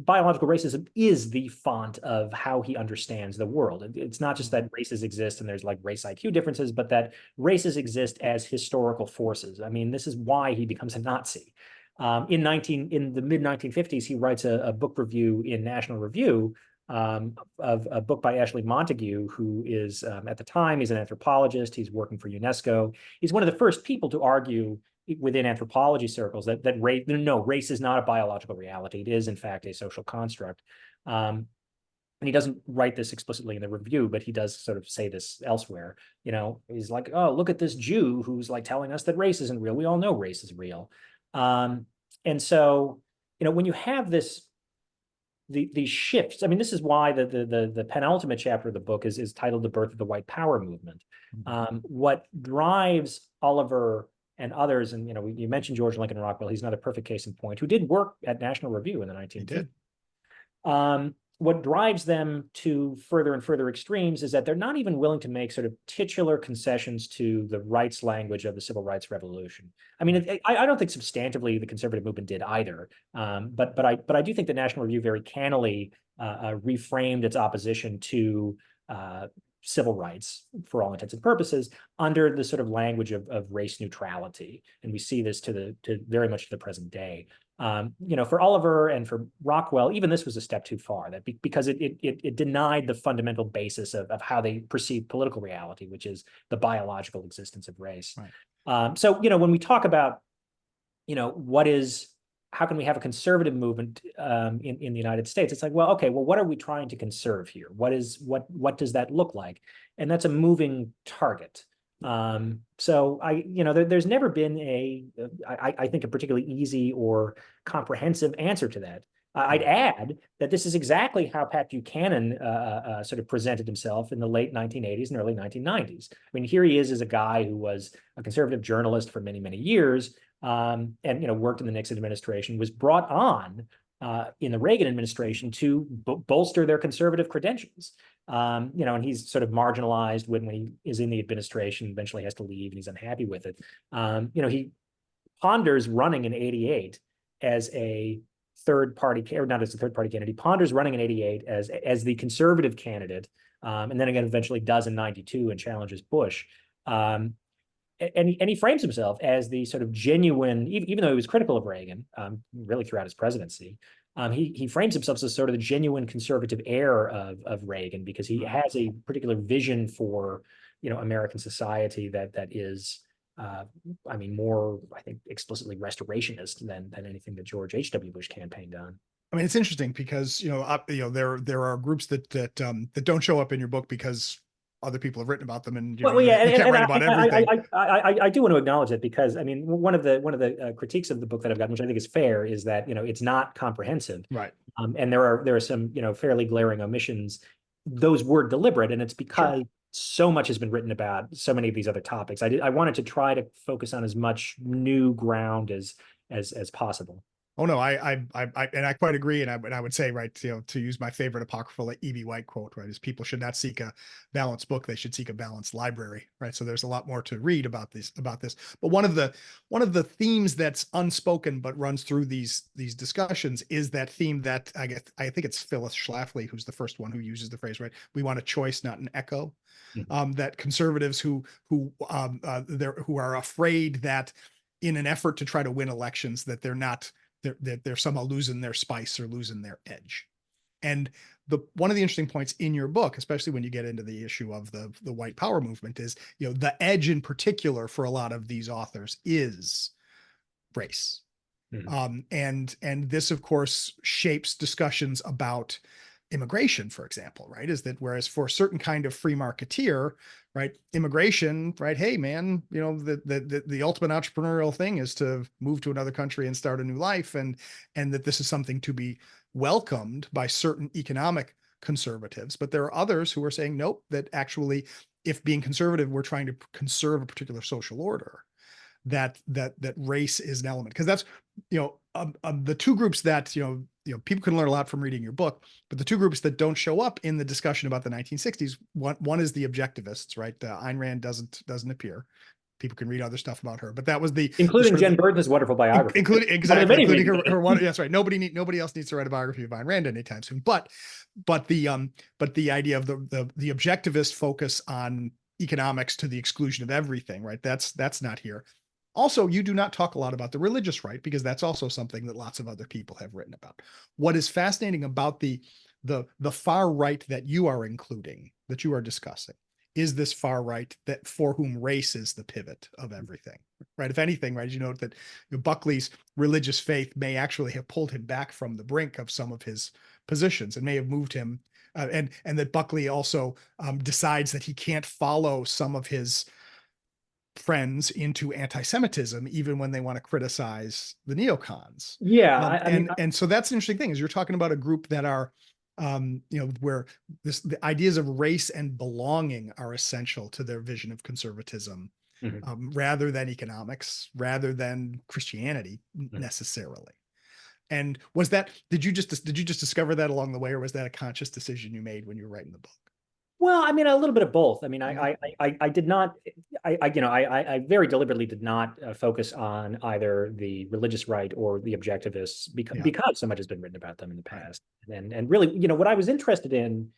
biological racism is the font of how he understands the world. It's not just that races exist and there's like race IQ differences, but that races exist as historical forces. I mean, this is why he becomes a Nazi. In the mid 1950s, he writes a book review in National Review of a book by Ashley Montagu, who is at the time he's an anthropologist. He's working for UNESCO. He's one of the first people to argue within anthropology circles that race is not a biological reality. It is in fact a social construct. And he doesn't write this explicitly in the review, but he does sort of say this elsewhere. He's like, oh, look at this Jew who's like telling us that race isn't real. We all know race is real. And so, when you have these shifts, I mean, this is why the penultimate chapter of the book is titled The Birth of the White Power Movement. What drives Oliver and others, and you mentioned George Lincoln Rockwell, he's another perfect case in point, who did work at National Review in the 1950s. What drives them to further and further extremes is that they're not even willing to make sort of titular concessions to the rights language of the Civil Rights Revolution. I mean, I don't think substantively the conservative movement did either, but I do think the National Review very cannily reframed its opposition to civil rights for all intents and purposes under the sort of language of race neutrality, and we see this to very much to the present day. For Oliver and for Rockwell, even this was a step too far, because it denied the fundamental basis of how they perceive political reality, which is the biological existence of race. Right. So when we talk about how can we have a conservative movement in the United States? It's like, well, okay, well, what are we trying to conserve here? What does that look like? And that's a moving target. So there's never been I think a particularly easy or comprehensive answer to that. I'd add that this is exactly how Pat Buchanan sort of presented himself in the late 1980s and early 1990s. I mean, here he is as a guy who was a conservative journalist for many, many years, and worked in the Nixon administration, was brought on in the Reagan administration to bolster their conservative credentials. And he's sort of marginalized when he is in the administration, eventually has to leave and he's unhappy with it. He ponders running in 88 as a third party, or not as a third party candidate, he ponders running in 88 as the conservative candidate, and then again eventually does in 92 and challenges Bush. And he frames himself as the sort of genuine, even though he was critical of Reagan, really throughout his presidency, he frames himself as sort of the genuine conservative heir of Reagan, because he has a particular vision for American society that is, more, I think, explicitly restorationist than anything that George H.W. Bush campaigned on. I mean, it's interesting because there are groups that don't show up in your book because other people have written about them, and you can't write about everything. I do want to acknowledge it, because I mean, one of the critiques of the book that I've gotten, which I think is fair, is that it's not comprehensive, right? And there are some fairly glaring omissions. Those were deliberate, and it's because so much has been written about so many of these other topics. I wanted to try to focus on as much new ground as possible. Oh no, I quite agree, and I would say, right, to use my favorite apocryphal E.B. White quote, right, is people should not seek a balanced book; they should seek a balanced library, right? So there's a lot more to read about this. But one of the themes that's unspoken but runs through these discussions is that theme that I think it's Phyllis Schlafly who's the first one who uses the phrase, right? We want a choice, not an echo. Mm-hmm. That conservatives who are afraid that in an effort to try to win elections that they're somehow losing their spice or losing their edge. And one of the interesting points in your book, especially when you get into the issue of the white power movement, is the edge in particular for a lot of these authors is race. Mm-hmm. And this, of course, shapes discussions about immigration, for example, right? Is that whereas for a certain kind of free marketeer, right, immigration, right, hey man, the ultimate entrepreneurial thing is to move to another country and start a new life, and that this is something to be welcomed by certain economic conservatives. But there are others who are saying nope, that actually, if being conservative, we're trying to conserve a particular social order. that race is an element, because that's, the two groups that, people can learn a lot from reading your book, but the two groups that don't show up in the discussion about the 1960s, one is the objectivists, right? Ayn Rand doesn't appear. People can read other stuff about her, but that was including Jen Burton's wonderful biography, including her one. That's right. Nobody else needs to write a biography of Ayn Rand anytime soon. But the idea of the objectivist focus on economics to the exclusion of everything, right? That's not here. Also, you do not talk a lot about the religious right, because that's also something that lots of other people have written about. What is fascinating about the far right that you are including, that you are discussing, is this far right that for whom race is the pivot of everything, right? If anything, right, you note that Buckley's religious faith may actually have pulled him back from the brink of some of his positions and may have moved him, and that Buckley also decides that he can't follow some of his friends into anti-Semitism, even when they want to criticize the neocons. Yeah, and so that's an interesting thing, is you're talking about a group that are, where the ideas of race and belonging are essential to their vision of conservatism, rather than economics, rather than Christianity necessarily. And did you just discover that along the way, or was that a conscious decision you made when you were writing the book? Well, I mean, a little bit of both. I mean, I did not, I very deliberately did not focus on either the religious right or the objectivists, because so much has been written about them in the past. And really, what I was interested in,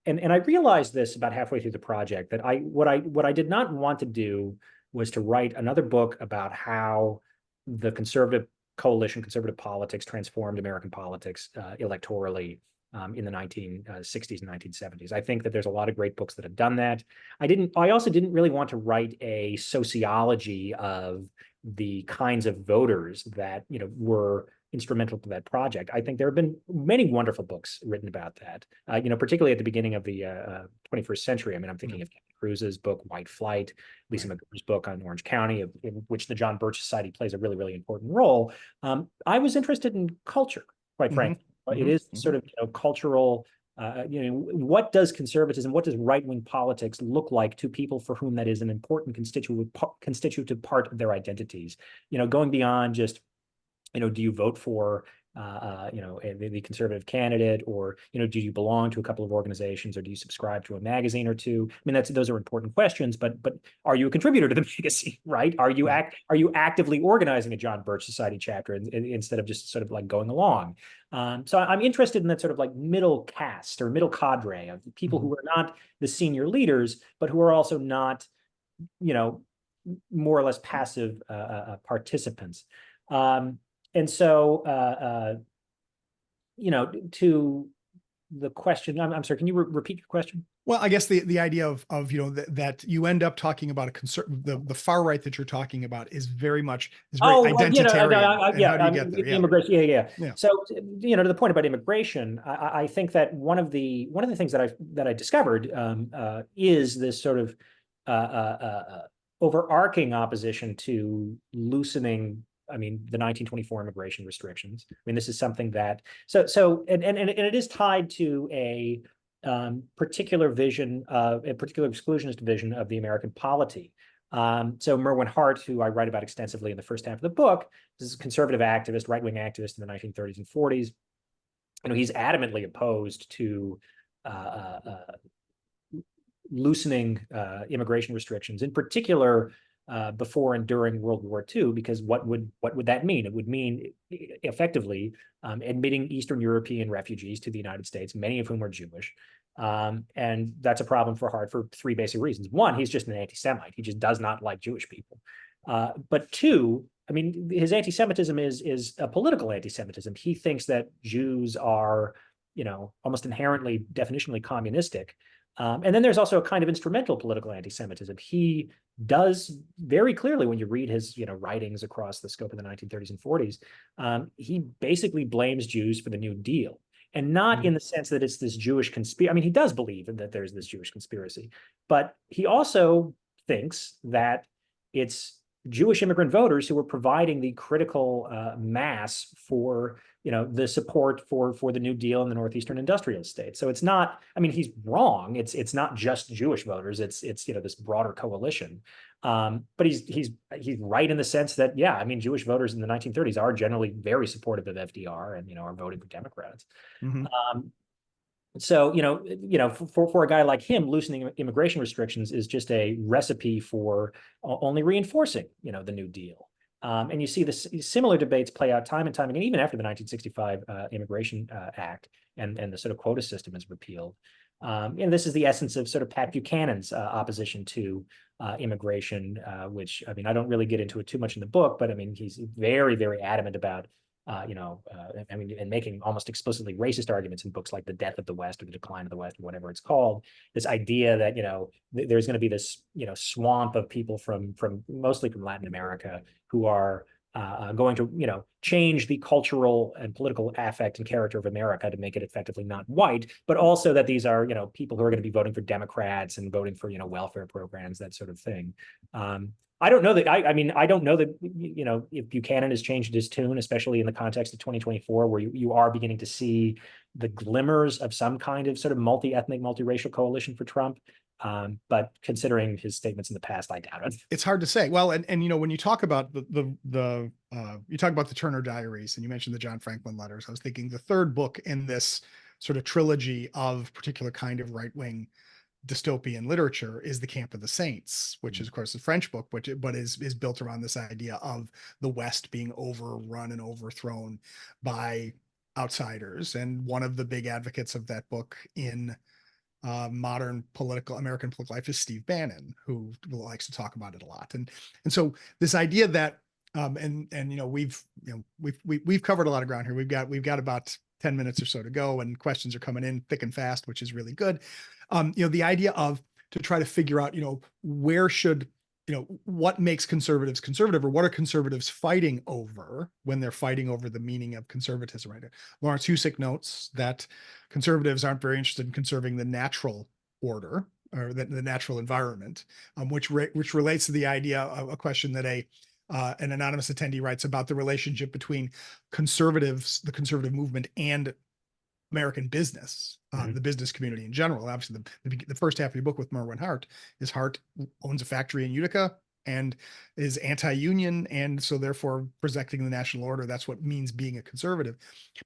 and I realized this about halfway through the project, that what I did not want to do was to write another book about how the conservative coalition, conservative politics, transformed American politics electorally in the 1960s and 1970s. I think that there's a lot of great books that have done that. I also didn't really want to write a sociology of the kinds of voters that, were instrumental to that project. I think there have been many wonderful books written about that, particularly at the beginning of the 21st century. I mean, I'm thinking of Pruse's book, White Flight, Lisa McGruer's book on Orange County, in which the John Birch Society plays a really, really important role. I was interested in culture, quite frankly. It is sort of cultural. What does conservatism, what does right-wing politics look like to people for whom that is an important constitutive part of their identities? Going beyond just, do you vote for the conservative candidate, or do you belong to a couple of organizations, or do you subscribe to a magazine or two? I mean, those are important questions, but are you a contributor to the magazine, right? Are you actively organizing a John Birch Society chapter instead of just sort of like going along? So I'm interested in that sort of like middle caste or middle cadre of people who are not the senior leaders, but who are also not, more or less passive participants. And so, to the question, I'm sorry, can you repeat your question? Well, I guess the idea of that you end up talking about the far right that you're talking about is very identitarian. How do you get there? Immigration, yeah. So, to the point about immigration, I think that one of the things that I discovered is this sort of overarching opposition to loosening, the 1924 immigration restrictions. I mean, this is something that and it is tied to a particular vision of a particular exclusionist vision of the American polity. So Merwin Hart, who I write about extensively in the first half of the book, is a conservative activist, right-wing activist in the 1930s and 40s. He's adamantly opposed to loosening immigration restrictions, in particular before and during World War II, because what would that mean? It would mean effectively admitting Eastern European refugees to the United States, many of whom are Jewish. And that's a problem for Hart for three basic reasons. One, he's just an anti-Semite. He just does not like Jewish people. But two, his anti-Semitism is a political anti-Semitism. He thinks that Jews are, almost inherently, definitionally communistic. And then there's also a kind of instrumental political anti-Semitism. He does very clearly, when you read his writings across the scope of the 1930s and 40s, he basically blames Jews for the New Deal. And not in the sense that it's this Jewish conspiracy. He does believe that there's this Jewish conspiracy, but he also thinks that it's Jewish immigrant voters who are providing the critical mass for the support for the New Deal in the northeastern industrial states. So it's not, I mean, he's wrong. It's not just Jewish voters. It's this broader coalition. But he's right in the sense that, yeah, I mean, Jewish voters in the 1930s are generally very supportive of FDR and are voting for Democrats. Mm-hmm. So, for a guy like him, loosening immigration restrictions is just a recipe for only reinforcing, the New Deal. And you see similar debates play out time and time again, even after the 1965 Immigration Act and the sort of quota system is repealed. And this is the essence of sort of Pat Buchanan's opposition to immigration, which, I mean, I don't really get into it too much in the book, but I mean, he's very, very adamant about and making almost explicitly racist arguments in books like The Death of the West or The Decline of the West, or whatever it's called. This idea that, there's going to be this, swamp of people from mostly from Latin America who are going to, change the cultural and political affect and character of America to make it effectively not white, but also that these are, people who are going to be voting for Democrats and voting for, welfare programs, that sort of thing. I don't know that. I mean, I don't know that, if Buchanan has changed his tune, especially in the context of 2024, where you are beginning to see the glimmers of some kind of sort of multi-ethnic, multiracial coalition for Trump. But considering his statements in the past, I doubt it. It's hard to say. Well, and when you talk about you talk about the Turner Diaries and you mentioned the John Franklin letters, I was thinking the third book in this sort of trilogy of particular kind of right-wing dystopian literature is The Camp of the Saints, which is of course a French book, but is built around this idea of the West being overrun and overthrown by outsiders. And one of the big advocates of that book in modern American political life is Steve Bannon, who likes to talk about it a lot. And so this idea that we've covered a lot of ground here. We've got about 10 minutes or so to go, and questions are coming in thick and fast, which is really good. The idea of to try to figure out, where should, what makes conservatives conservative, or what are conservatives fighting over when they're fighting over the meaning of conservatism, right? Lawrence Husick notes that conservatives aren't very interested in conserving the natural order or the natural environment, which relates to the idea of a question that an anonymous attendee writes about the relationship between conservatives, the conservative movement, and American business, the business community in general. Obviously, the first half of your book with Merwin Hart is Hart owns a factory in Utica and is anti-union, and so therefore protecting the national order. That's what means being a conservative.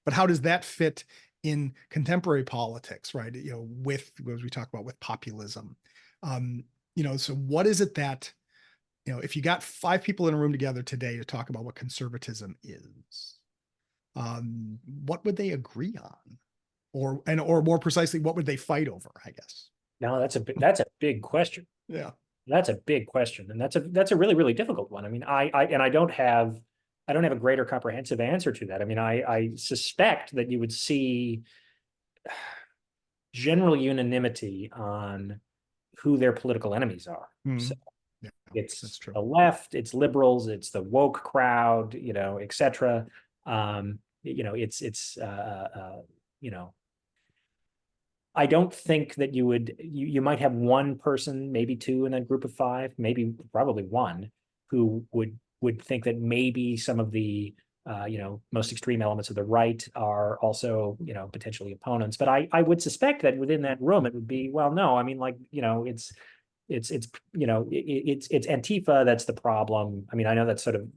But how does that fit in contemporary politics, right? With, as we talk about, with populism. So what is it that, if you got 5 people in a room together today to talk about what conservatism is, what would they agree on? Or more precisely, what would they fight over, I guess? No, that's a big question. Yeah. That's a big question. And that's a really, really difficult one. I mean, I don't have a greater comprehensive answer to that. I mean, I suspect that you would see general unanimity on who their political enemies are. So yeah, it's the left, it's liberals, it's the woke crowd, et cetera. I don't think that you might have one person, maybe 2 in a group of 5, maybe probably 1, who would think that maybe some of the most extreme elements of the right are also potentially opponents. But I would suspect that within that room it would be, well, no, I mean, like, it's Antifa that's the problem. I mean, I know that's sort of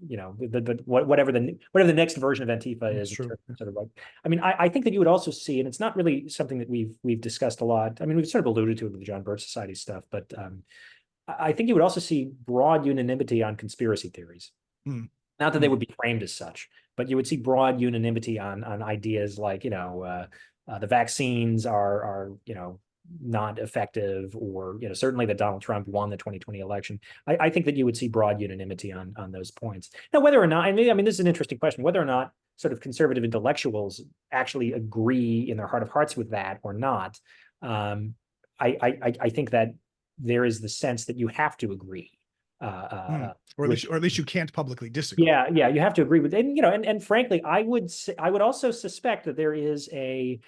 whatever the next version of Antifa is. Sort of like, I mean, I think that you would also see, and it's not really something that we've discussed a lot. I mean, we've sort of alluded to it with the John Birch Society stuff, but I think you would also see broad unanimity on conspiracy theories. Not that they would be framed as such, but you would see broad unanimity on ideas like the vaccines are not effective, or certainly that Donald Trump won the 2020 election. I think that you would see broad unanimity on those points. Now, whether or not, I mean, this is an interesting question, whether or not sort of conservative intellectuals actually agree in their heart of hearts with that or not. I think that there is the sense that you have to agree. Or at least you can't publicly disagree. Yeah, you have to agree with it. And frankly, I would also suspect that there is a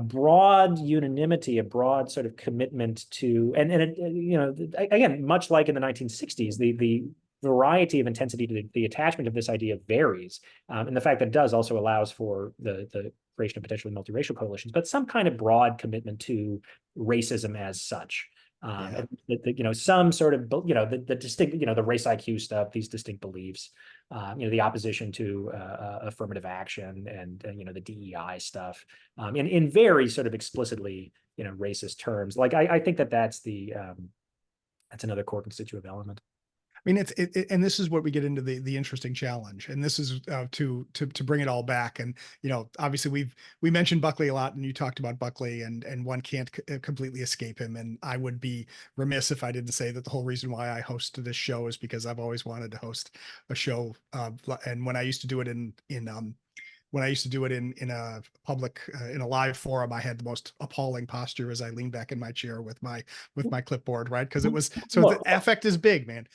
broad unanimity, a broad sort of commitment to, again, much like in the 1960s, the variety of intensity to the attachment of this idea varies. And the fact that it does also allows for the creation of potentially multiracial coalitions, but some kind of broad commitment to racism as such. And some sort of, the distinct, the race IQ stuff, these distinct beliefs, the opposition to affirmative action and the DEI stuff, in very sort of explicitly, racist terms. Like, I think that's another core constitutive element. I mean, and this is what we get into the interesting challenge, and this is to bring it all back. And obviously we mentioned Buckley a lot, and you talked about Buckley, and one can't completely escape him. And I would be remiss if I didn't say that the whole reason why I host this show is because I've always wanted to host a show. And when I used to do it in a public, in a live forum, I had the most appalling posture as I leaned back in my chair with my clipboard, right? Because it was, so the affect is big, man.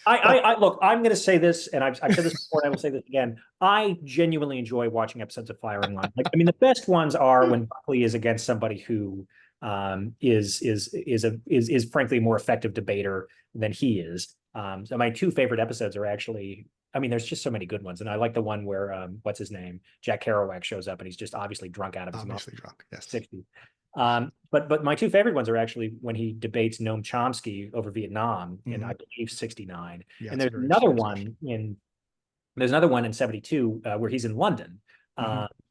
Look, I'm going to say this, and I've said this before, and I will say this again. I genuinely enjoy watching episodes of Firing Line. Like, I mean, the best ones are when Buckley is against somebody who is frankly a more effective debater than he is. So my two favorite episodes are actually, I mean, there's just so many good ones. And I like the one where, what's his name? Jack Kerouac shows up and he's just obviously drunk out of his mind. Obviously drunk, yes. 60. But my two favorite ones are actually when he debates Noam Chomsky over Vietnam in, I believe, 69. Yeah, and there's another one in 72 where he's in London.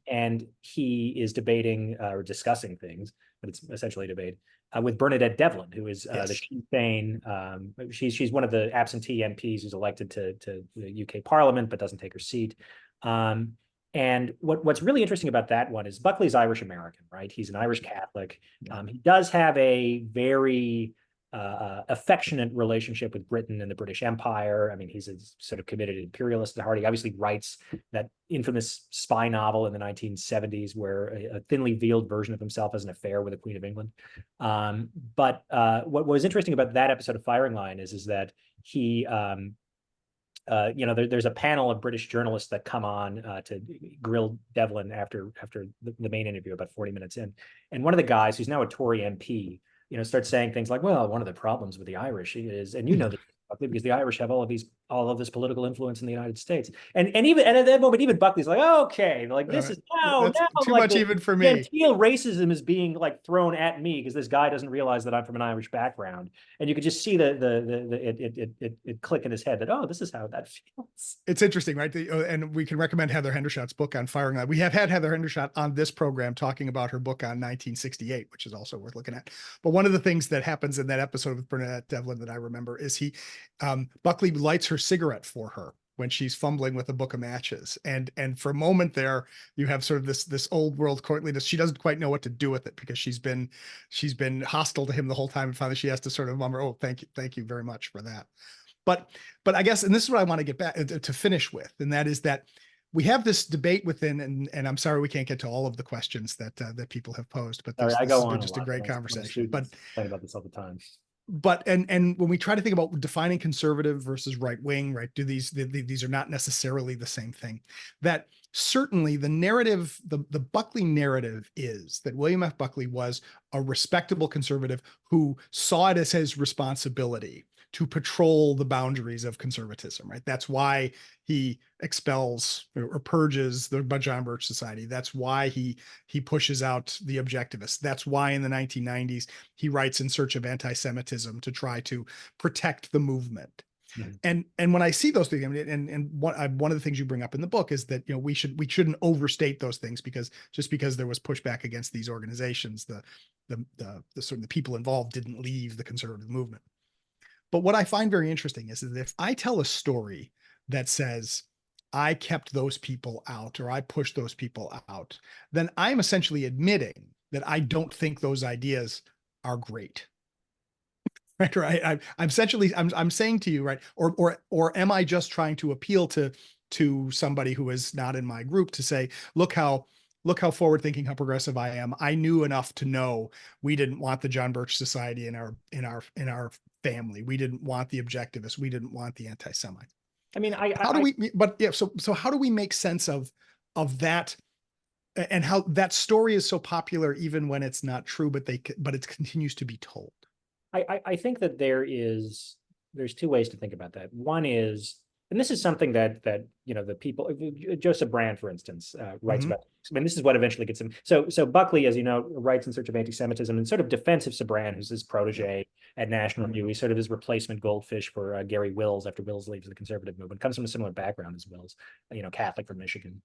And he is debating or discussing things, but it's essentially a debate with Bernadette Devlin, who is the Sinn Féin. She's one of the absentee MPs who's elected to the UK Parliament, but doesn't take her seat. And what's really interesting about that one is Buckley's Irish American, right? He's an Irish Catholic. He does have a very affectionate relationship with Britain and the British Empire. I mean, he's a sort of committed imperialist at heart. He obviously writes that infamous spy novel in the 1970s where a thinly veiled version of himself has an affair with the Queen of England. But what was interesting about that episode of Firing Line is that he, there's a panel of British journalists that come on to grill Devlin after the main interview, about 40 minutes in. And one of the guys, who's now a Tory MP, starts saying things like, well, one of the problems with the Irish is, and this, because the Irish have all of this political influence in the United States. And at that moment, even Buckley's like, oh, okay, like this is now too like much even for me. Genteel racism is being like thrown at me because this guy doesn't realize that I'm from an Irish background. And you could just see it click in his head that, oh, this is how that feels. It's interesting, right? And we can recommend Heather Hendershot's book on Firing Line. We have had Heather Hendershot on this program talking about her book on 1968, which is also worth looking at. But one of the things that happens in that episode with Bernadette Devlin that I remember is Buckley lights her cigarette for her when she's fumbling with a book of matches. And for a moment there, you have sort of this old world courtliness. She doesn't quite know what to do with it because she's been hostile to him the whole time. And finally she has to sort of murmur, oh, thank you very much for that. But I guess, and this is what I want to get back to finish with, and that is that we have this debate within, and I'm sorry we can't get to all of the questions that people have posed, but this has been just a great conversation. But I talk about this all the time. But and when we try to think about defining conservative versus right wing, right, these are not necessarily the same thing. That certainly the narrative, the Buckley narrative is that William F. Buckley was a respectable conservative who saw it as his responsibility to patrol the boundaries of conservatism, right? That's why he expels or purges the John Birch Society. That's why he pushes out the objectivists. That's why in the 1990s he writes In Search of Anti-Semitism to try to protect the movement. And when I see those things, and one of the things you bring up in the book is that we shouldn't overstate those things because there was pushback against these organizations, the sort of the people involved didn't leave the conservative movement. But what I find very interesting is that if I tell a story that says I kept those people out or I pushed those people out, then I'm essentially admitting that I don't think those ideas are great. Right. I'm essentially I'm saying to you, right, or am I just trying to appeal to somebody who is not in my group to say, look how forward thinking, how progressive I am. I knew enough to know we didn't want the John Birch Society in our family. We didn't want the objectivists. We didn't want the anti-Semites. I mean, so how do we make sense of that and how that story is so popular even when it's not true, but it continues to be told? I think that there's two ways to think about that. One is and this is something that the people, Joseph Brand, for instance, writes Mhm. about. I mean, this is what eventually gets him. So Buckley, as you know, writes In Search of Anti-Semitism, and sort of defensive Sabran, who's his protege at National Review. He's sort of his replacement goldfish for Gary Wills after Wills leaves the conservative movement. Comes from a similar background as Wills, Catholic from Michigan.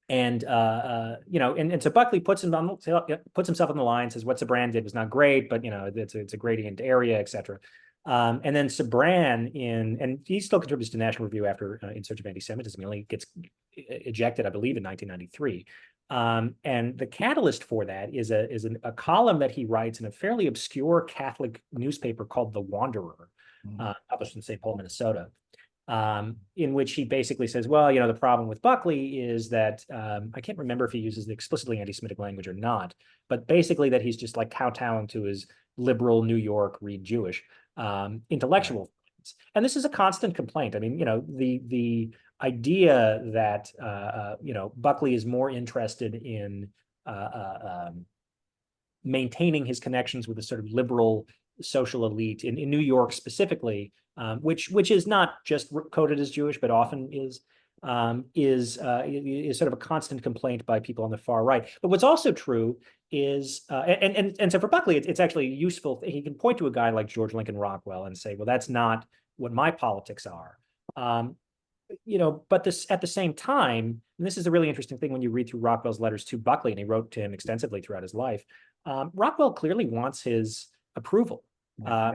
And so Buckley puts himself on the line, says what Sabran did was not great, but it's a gradient area, etc. And then Sabran and he still contributes to National Review after In Search of Anti-Semitism. He only gets ejected, I believe, in 1993. And the catalyst for that is a column that he writes in a fairly obscure Catholic newspaper called The Wanderer, published in St. Paul, Minnesota. In which he basically says, well, the problem with Buckley is that I can't remember if he uses the explicitly anti-Semitic language or not, but basically that he's just like kowtowing to his liberal New York, read Jewish intellectual friends. And this is a constant complaint. I mean, the idea that Buckley is more interested in maintaining his connections with a sort of liberal social elite in New York specifically, which is not just coded as Jewish, but often is sort of a constant complaint by people on the far right. But what's also true is, and so for Buckley, it's actually useful. He can point to a guy like George Lincoln Rockwell and say, well, that's not what my politics are. But this at the same time, and this is a really interesting thing when you read through Rockwell's letters to Buckley, and he wrote to him extensively throughout his life. Rockwell clearly wants his approval.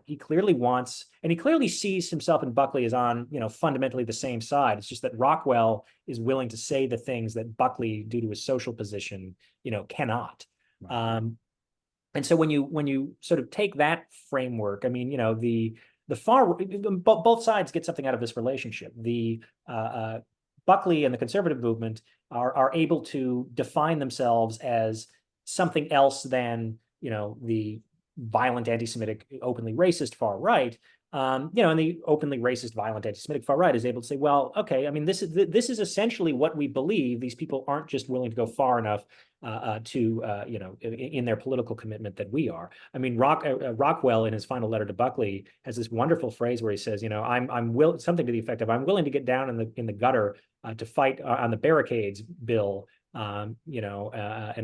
He clearly wants, and he clearly sees himself and Buckley as on, fundamentally the same side. It's just that Rockwell is willing to say the things that Buckley, due to his social position, cannot. And so when you sort of take that framework, I mean, both sides get something out of this relationship. The Buckley and the conservative movement are able to define themselves as something else than the violent anti-Semitic, openly racist far right. And the openly racist, violent anti-Semitic far right is able to say, well, okay, I mean, this is essentially what we believe. These people aren't just willing to go far enough in their political commitment that we are. I mean, Rockwell in his final letter to Buckley has this wonderful phrase where he says, I'm something to the effect of, I'm willing to get down in the gutter to fight on the barricades, Bill. And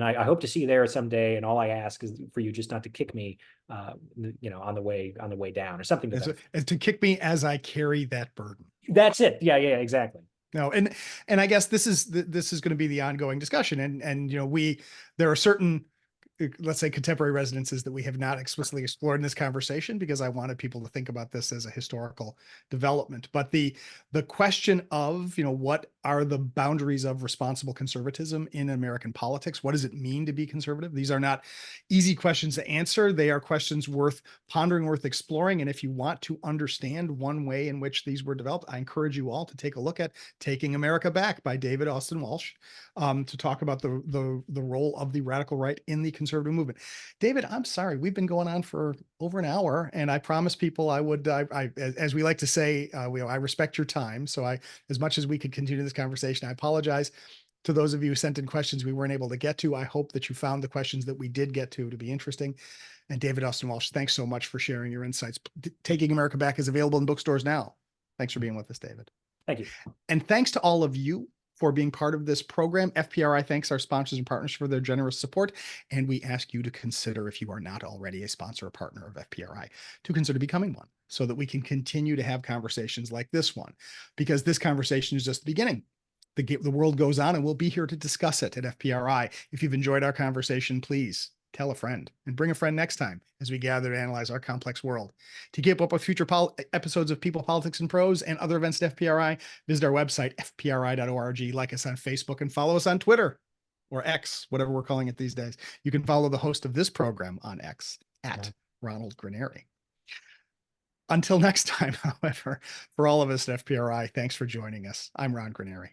I hope to see you there someday. And all I ask is for you just not to kick me, on the way down, or something to that. As to kick me as I carry that burden. That's it. Yeah, exactly. No, and I guess this is going to be the ongoing discussion, and there are certain, let's say, contemporary resonances that we have not explicitly explored in this conversation because I wanted people to think about this as a historical development. But the question of, what are the boundaries of responsible conservatism in American politics? What does it mean to be conservative? These are not easy questions to answer. They are questions worth pondering, worth exploring. And if you want to understand one way in which these were developed, I encourage you all to take a look at Taking America Back by David Austin Walsh, to talk about the role of the radical right in the conservative movement. David, I'm sorry, we've been going on for over an hour, and I promised people I would, as we like to say, I respect your time. So as much as we could continue this conversation, I apologize to those of you who sent in questions we weren't able to get to. I hope that you found the questions that we did get to be interesting. And David Austin Walsh, thanks so much for sharing your insights. Taking America Back is available in bookstores now. Thanks for being with us, David. Thank you. And thanks to all of you for being part of this program. FPRI thanks our sponsors and partners for their generous support. And we ask you to consider, if you are not already a sponsor or partner of FPRI, to consider becoming one so that we can continue to have conversations like this one, because this conversation is just the beginning. The world goes on, and we'll be here to discuss it at FPRI. If you've enjoyed our conversation, please tell a friend and bring a friend next time as we gather to analyze our complex world. To keep up with future episodes of People, Politics, and Prose and other events at FPRI, visit our website, fpri.org, like us on Facebook, and follow us on Twitter, or X, whatever we're calling it these days. You can follow the host of this program on X at Ronald Granieri. Until next time, however, for all of us at FPRI, thanks for joining us. I'm Ron Granieri.